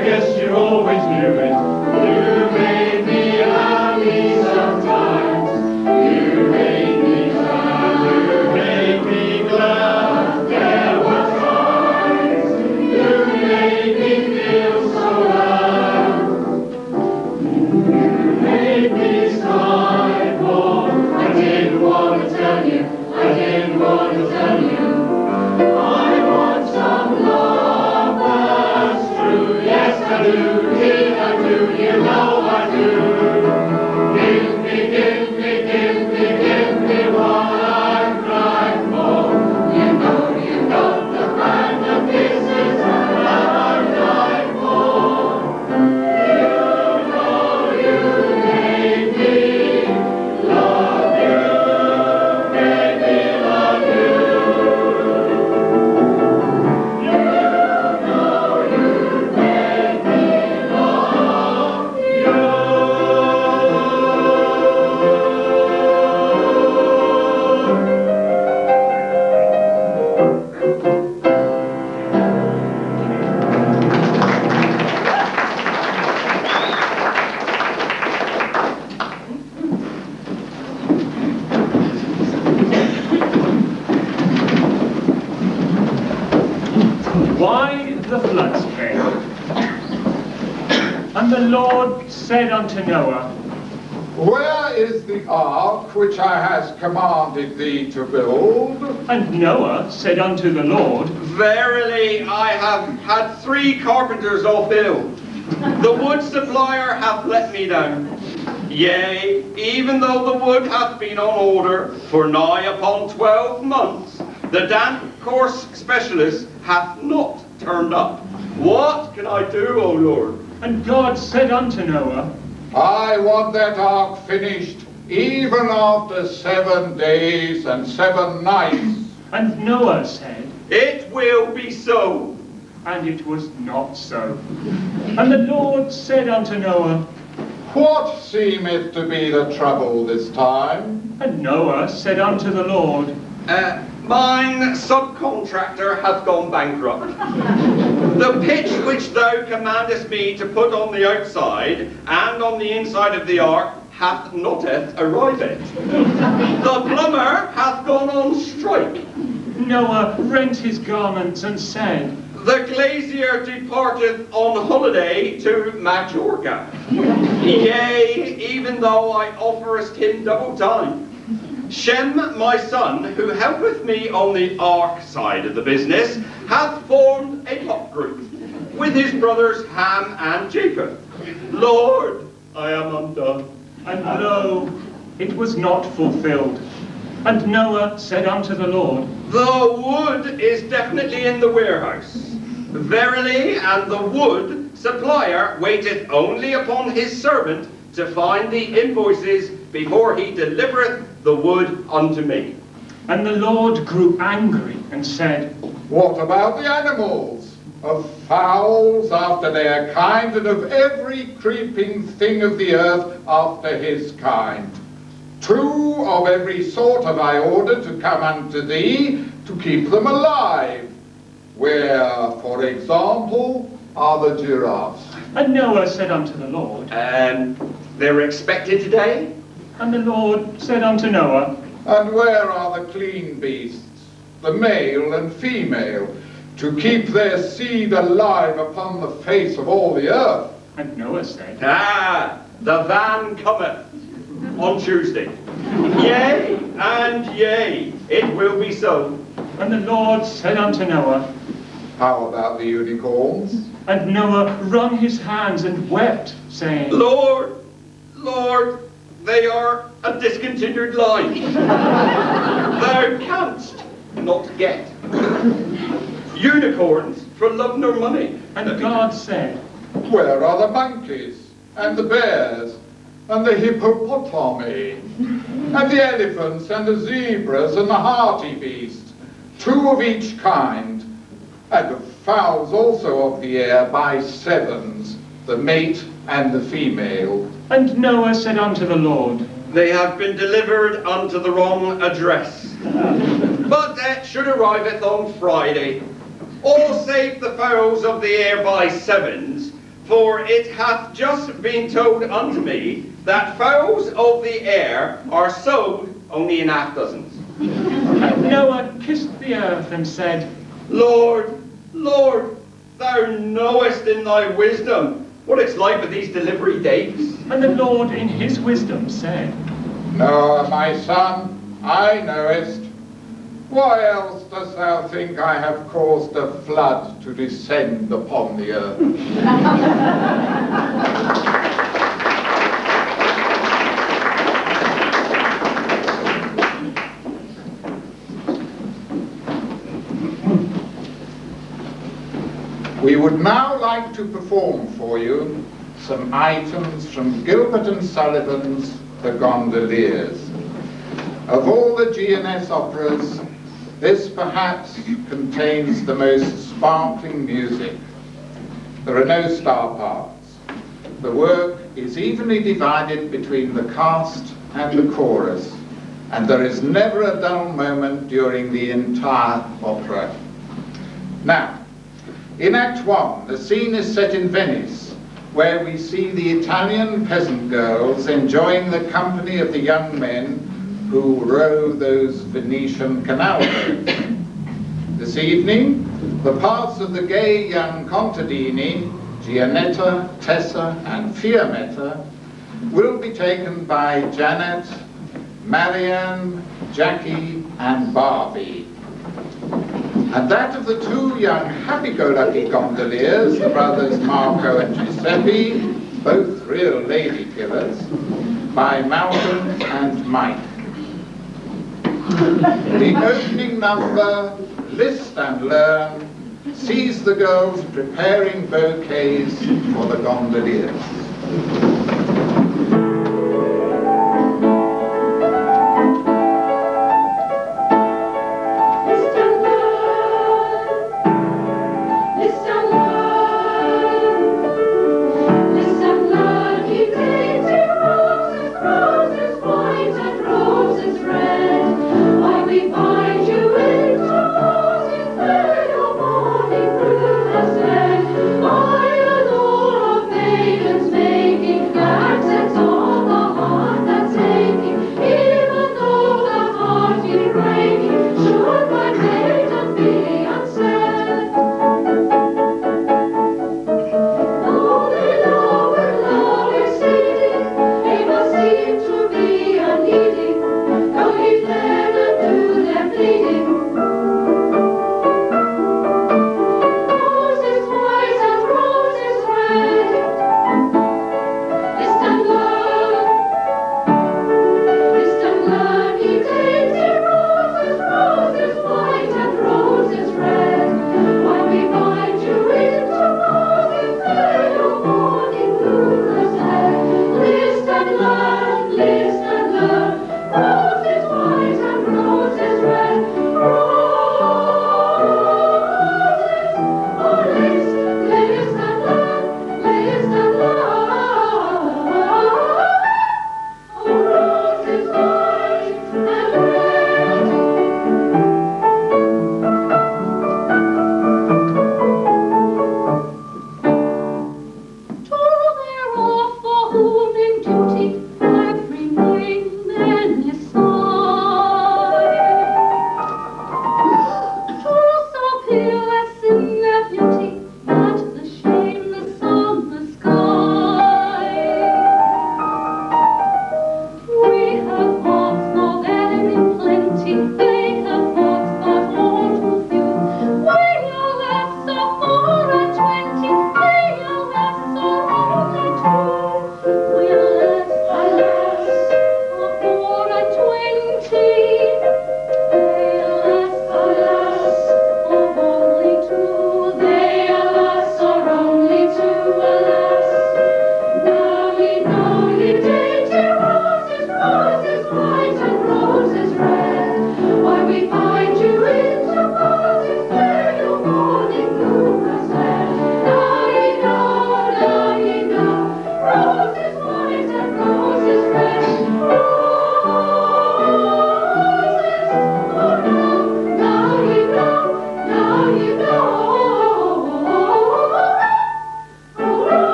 I guess you always knew it. You made me happy sometimes. You made me sad. You made me glad. There were times. You made me feel so glad. You made me sigh for. I didn't want to tell you. I didn't want to tell you. I want some love that's true. Yes, I do. Dear, I do. You know I do. Give me, give me, give me, give me what I'm crying for. You know the kind of kisses that I'm dying for. You know you made me love you, made me love you. You know you made me love you. Why the floods came. And the Lord said unto Noah, Where is the ark which I has commanded thee to build? and Noah said unto the Lord, Verily, I have had 3 carpenters all build. The wood supplier hath let me down. Yea, even though the wood hath been on order for nigh upon 12 months, the damp course specialist hath not turned up. What can I do, O Lord? and God said unto Noah, I want that ark finished even after 7 days and 7 nights. and Noah said, It will be so. and it was not so. And the Lord said unto Noah, What seemeth to be the trouble this time? and Noah said unto the Lord, Mine subcontractor hath gone bankrupt. The pitch which thou commandest me to put on the outside and on the inside of the ark hath not yet arrived. The plumber hath gone on strike. Noah rent his garments and said, The glazier departeth on holiday to Majorca. Yea, even though I offerest him double time. Shem, my son, who helpeth me on the ark side of the business, hath formed a pot group with his brothers Ham and Japheth. Lord, I am undone. and lo, it was not fulfilled. And Noah said unto the Lord, The wood is definitely in the warehouse. Verily, and the wood supplier waiteth only upon his servant to find the invoices before he delivereth the wood unto me. and the Lord grew angry and said, What about the animals? Of fowls after their kind, and of every creeping thing of the earth after his kind. 2 of every sort have I ordered to come unto thee, to keep them alive. Where, for example, are the giraffes? and Noah said unto the Lord, They were expected today? and the Lord said unto Noah, And where are the clean beasts, the male and female, to keep their seed alive upon the face of all the earth? and Noah said, The van cometh on Tuesday. Yea, and yea, it will be so. and the Lord said unto Noah, How about the unicorns? and Noah wrung his hands and wept, saying, Lord, Lord, they are a discontinued line. Thou canst not get. Unicorns for love nor money. and God said, Where are the monkeys, and the bears, and the hippopotami, and the elephants, and the zebras, and the harty beasts, 2 of each kind, and the fowls also of the air by 7s, the mate and the female? and Noah said unto the Lord, They have been delivered unto the wrong address. But that should arriveth on Friday. All save the fowls of the air by 7s, For it hath just been told unto me that fowls of the air are sold only in half dozens. And Noah kissed the earth and said, Lord, Lord, thou knowest in thy wisdom what it's like with these delivery dates. and the Lord in his wisdom said, Noah, my son, I knowest. Why else dost thou think I have caused a flood to descend upon the earth? We would now like to perform for you some items from Gilbert and Sullivan's The Gondoliers. Of all the G&S operas, this perhaps contains the most sparkling music. There are no star parts. The work is evenly divided between the cast and the chorus, and there is never a dull moment during the entire opera. Now, in Act 1, the scene is set in Venice, where we see the Italian peasant girls enjoying the company of the young men who row those Venetian canal boats. This evening, the parts of the gay young contadini, Gianetta, Tessa, and Fiammetta, will be taken by Janet, Marianne, Jackie, and Barbie. And that of the two young happy-go-lucky gondoliers, the brothers Marco and Giuseppe, both real lady killers, by Malcolm and Mike. The opening number, List and Learn, sees the girls preparing bouquets for the gondoliers. Making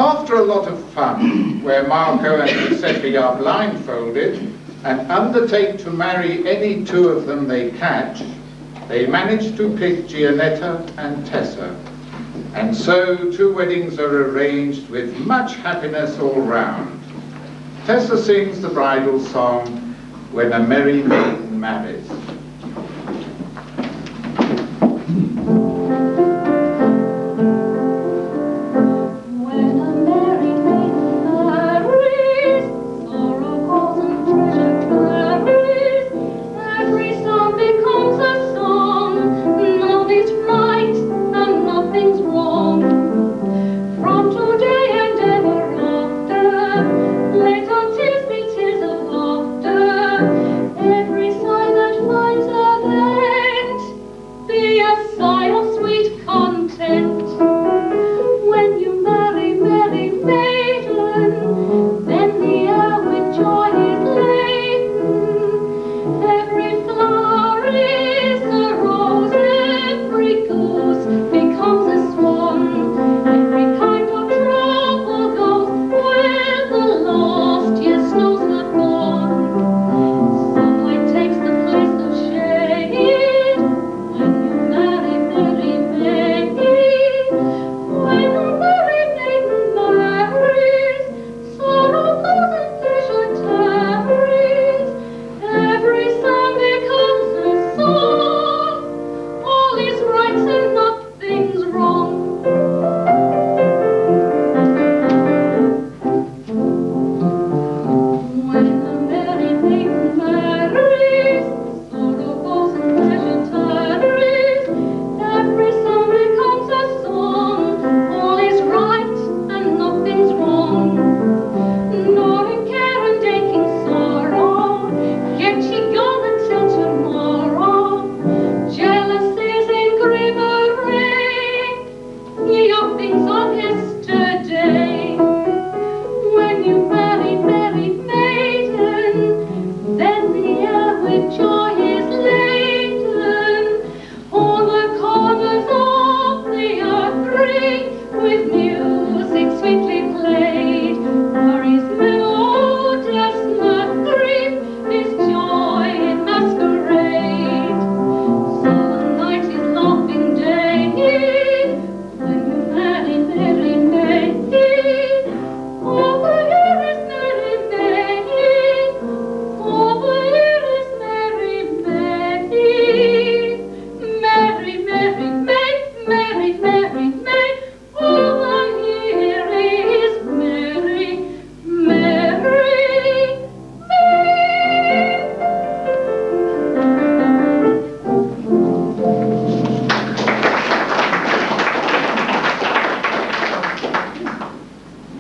After a lot of fun, where Marco and Giuseppe are blindfolded and undertake to marry any two of them they catch, they manage to pick Gianetta and Tessa. And so 2 weddings are arranged with much happiness all round. Tessa sings the bridal song, When a Merry Maiden Marries.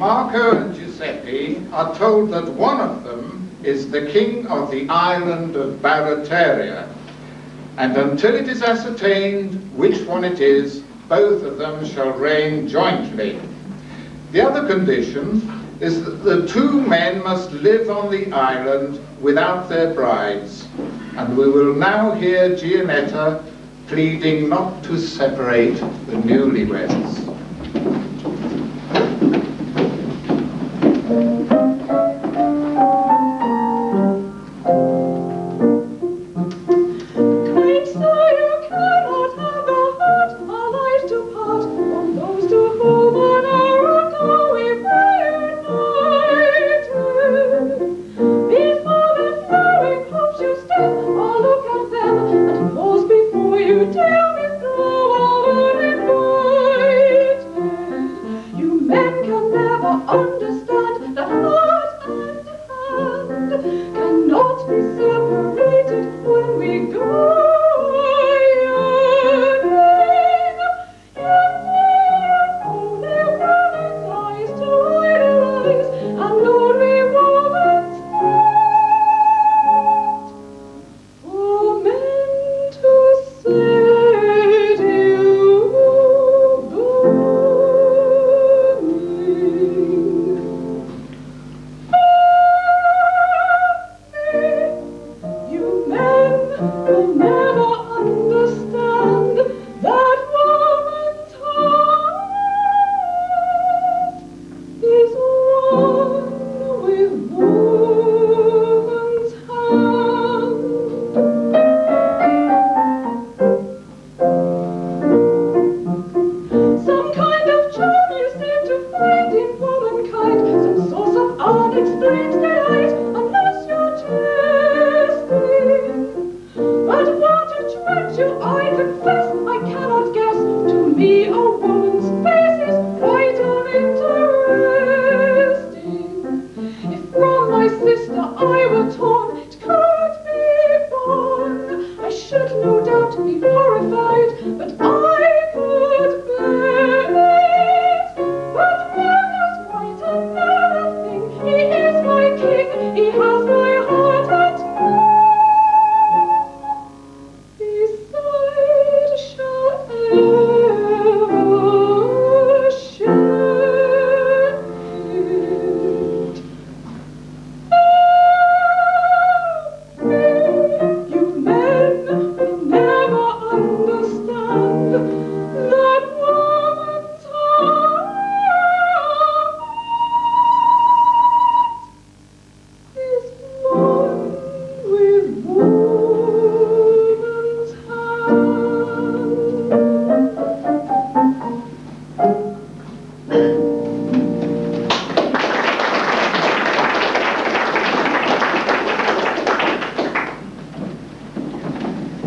Marco and Giuseppe are told that one of them is the king of the island of Barataria, and until it is ascertained which one it is, both of them shall reign jointly. The other condition is that the 2 men must live on the island without their brides, and we will now hear Gianetta pleading not to separate the newlyweds.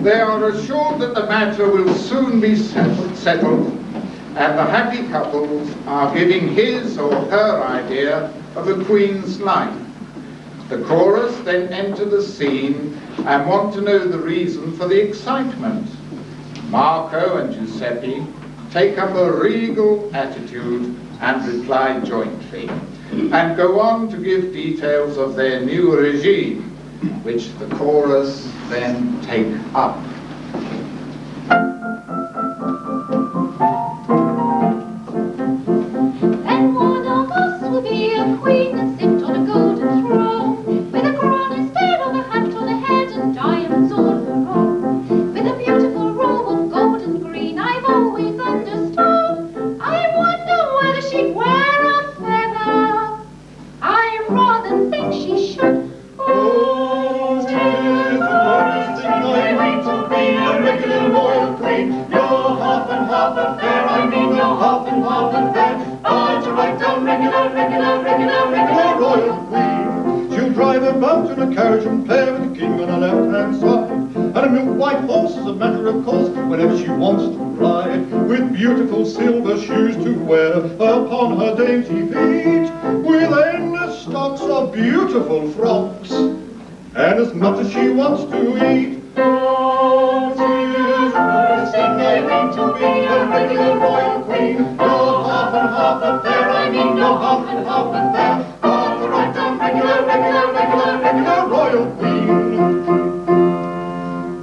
They are assured that the matter will soon be settled, and the happy couples are giving his or her idea of a Queen's life. The chorus then enter the scene and want to know the reason for the excitement. Marco and Giuseppe take up a regal attitude and reply jointly, and go on to give details of their new regime, which the chorus then take up. Then one of us will be a queen and sit on a golden throne, with a crown instead of a hat on the head and diamonds all her own, with a beautiful robe of gold and green. I've always understood. I wonder whether she'd wear a feather. I rather think she should. Oh, 'tis the glorious thing I mean to be a regular royal queen. No half and half affair, I mean no half and half affair, but a right down regular royal queen. She'll drive about in a carriage and pair with the king on her left-hand side, and a milk white horse is a matter of course whenever she wants to ride, with beautiful silver shoes to wear upon her dainty feet, with endless stocks of beautiful frocks, and as much as she wants to eat. Oh, 'tis the glorious thing I mean to be a regular royal queen. No half and half affair, I mean no half and half affair, but a right down regular royal queen.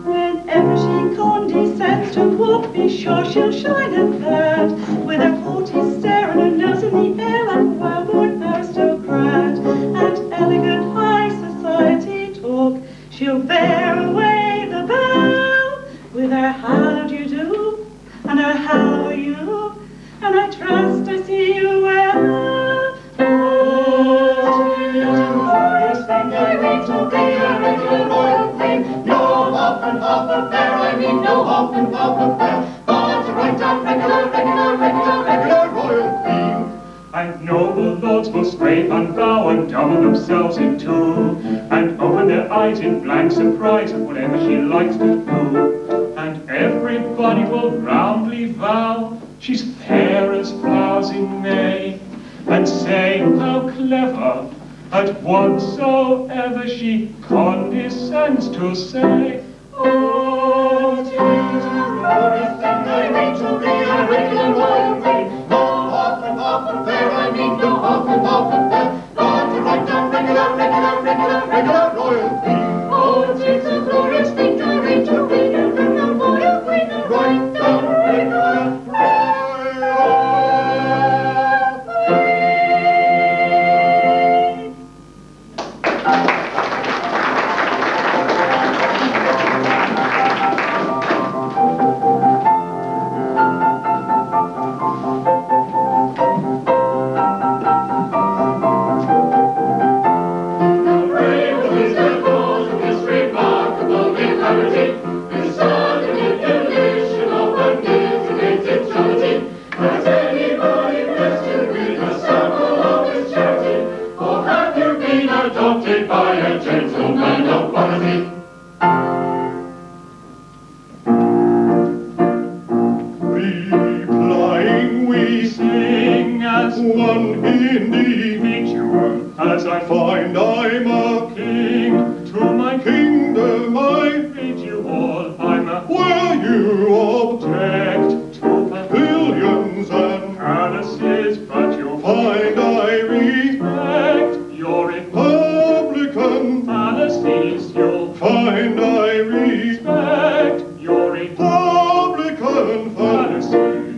Whenever she condescends to walk, be sure she'll shine at that, with her haughty stare and her nose in the air like a well-born aristocrat, and elegant high society talk. She'll bear away the bell with her how do you do, and her how are you, and I trust I see you well. Oh, 'tis the glorious thing I mean to be a regular royal queen. No half and half affair, I mean no half and half affair, but a right down regular royal queen. And noble lords will scrape and bow and double themselves in two, and open their eyes in blank surprise at whatever she likes to do. And everybody will roundly vow she's fair as flowers in May, and say how clever at whatsoever she condescends to say. Oh, 'tis the glorious thing I mean to be a regular royal queen. No half and half affair, I mean no half and half affair, but a right down regular royal queen. Oh, 'tis the glorious thing I mean to be a regular royal queen. A right down regular royal queen. Adopted by a gentleman of quality. Replying we sing as one individual, as I find I'm a king. To my kingdom I bid you all, I'm a where you object to pavilions and palaces, but you'll find I respect your republican fallacies. You'll find I respect your republican fallacies.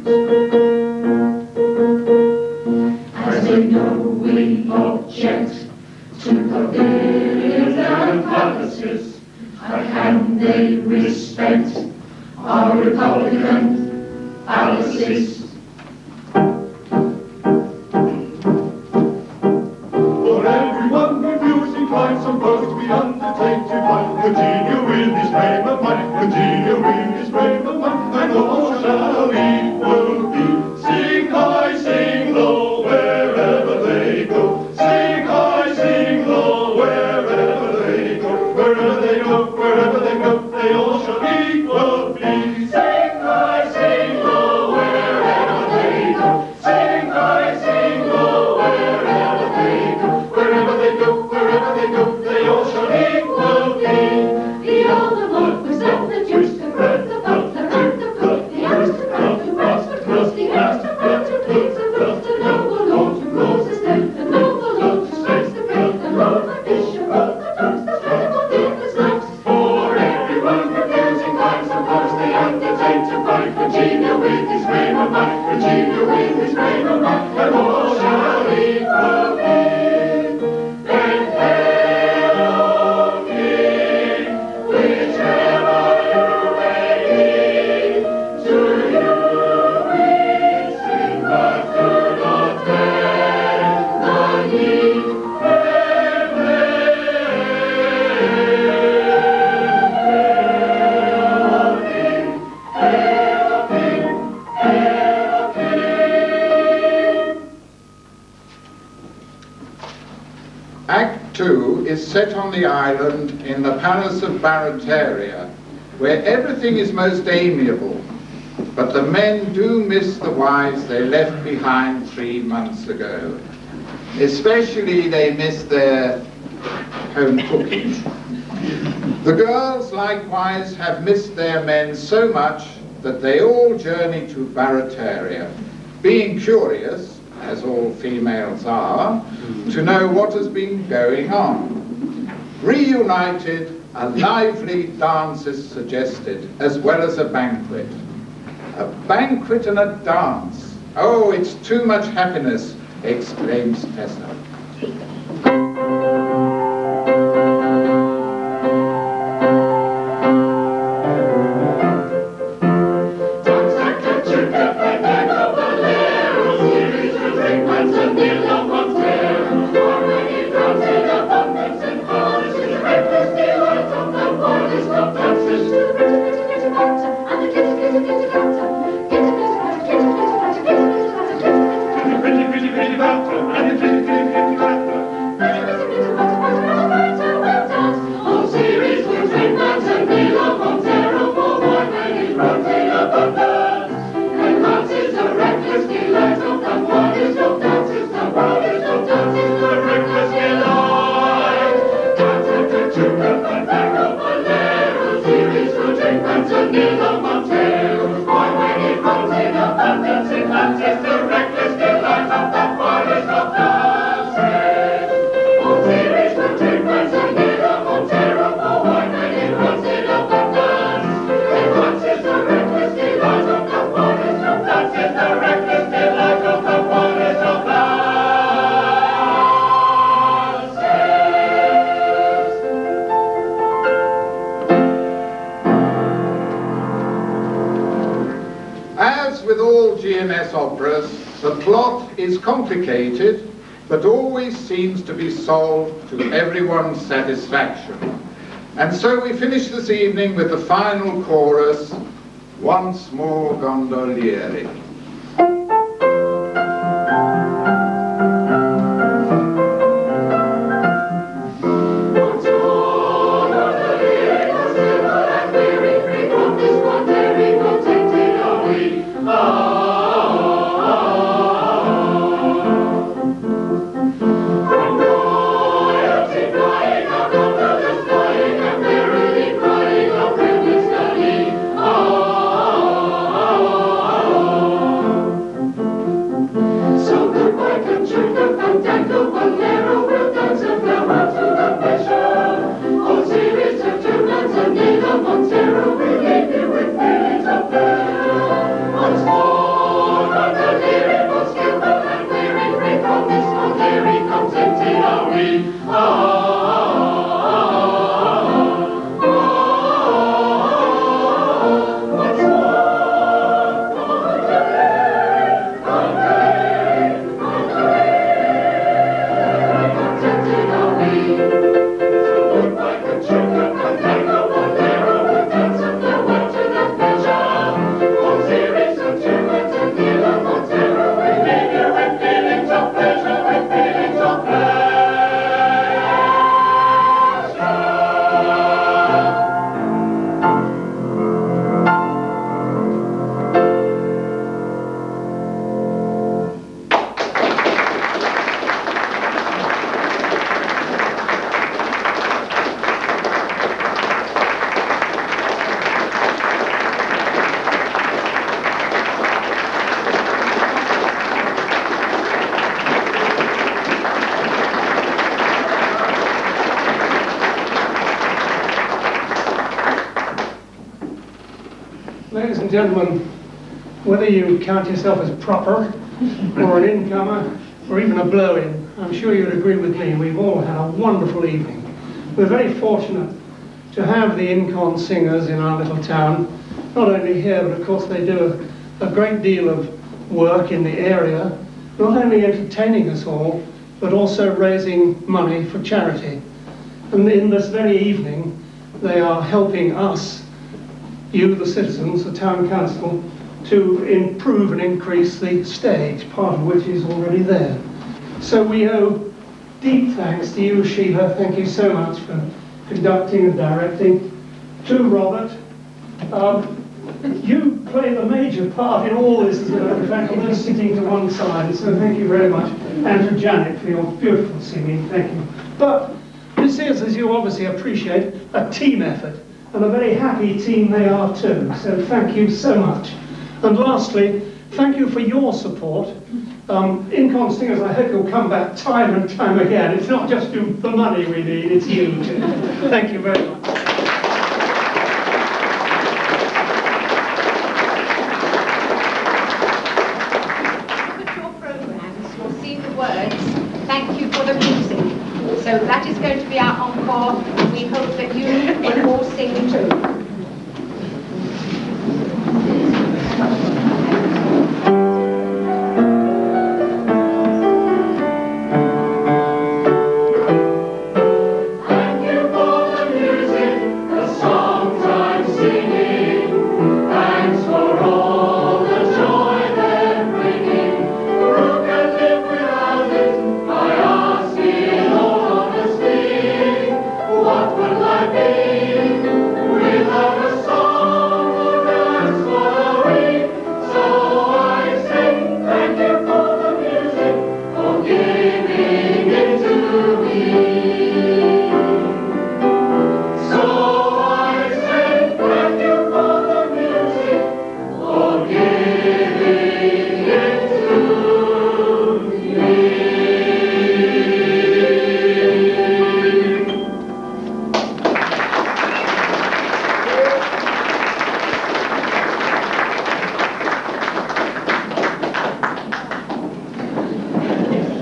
As they know we object to pavilions and palaces, how can they respect our republican fallacies? For everyone who feels inclined, supposed to be undertaken by, continue with this frame of mind, continue with this frame of mind, and all shall equal be. Sing high, sing low, wherever they go. Sing high, sing low, wherever they go. Wherever they go, they all shall equal. his reign above, and all shall equal be. Then hail, O King, whichever you may be. To you we sing, but do not bend the knee. Act 2 is set on the island in the Palace of Barataria, where everything is most amiable, but the men do miss the wives they left behind 3 months ago. Especially they miss their home cooking. The girls likewise have missed their men so much that they all journey to Barataria, being curious, as all females are, to know what has been going on. Reunited, a lively dance is suggested, as well as a banquet. A banquet and a dance. Oh, it's too much happiness, exclaims Tessa. As with all GNS operas, the plot is complicated, but always seems to be solved to everyone's satisfaction. And so we finish this evening with the final chorus, Once More Gondolieri. Ladies and gentlemen, whether you count yourself as proper or an incomer, or even a blow-in, I'm sure you'd agree with me, we've all had a wonderful evening. We're very fortunate to have the InCon singers in our little town, not only here, but of course they do a great deal of work in the area, not only entertaining us all, but also raising money for charity. And in this very evening, they are helping us, you the citizens, the town council, to improve and increase the stage, part of which is already there. So we owe deep thanks to you, Sheila. Thank you so much for conducting and directing. To Robert, you play the major part in all this, as a matter of fact, although sitting to one side, so thank you very much. And to Janet for your beautiful singing, thank you. But this is, as you obviously appreciate, a team effort, and a very happy team they are too, so thank you so much. And lastly, thank you for your support. InCon singers, I hope you'll come back time and time again. It's not just the money we need, it's you too. Thank you very much. Look at your programmes, you'll see the words, thank you for the music. So that is going to be our encore. We hope that you will all sing too.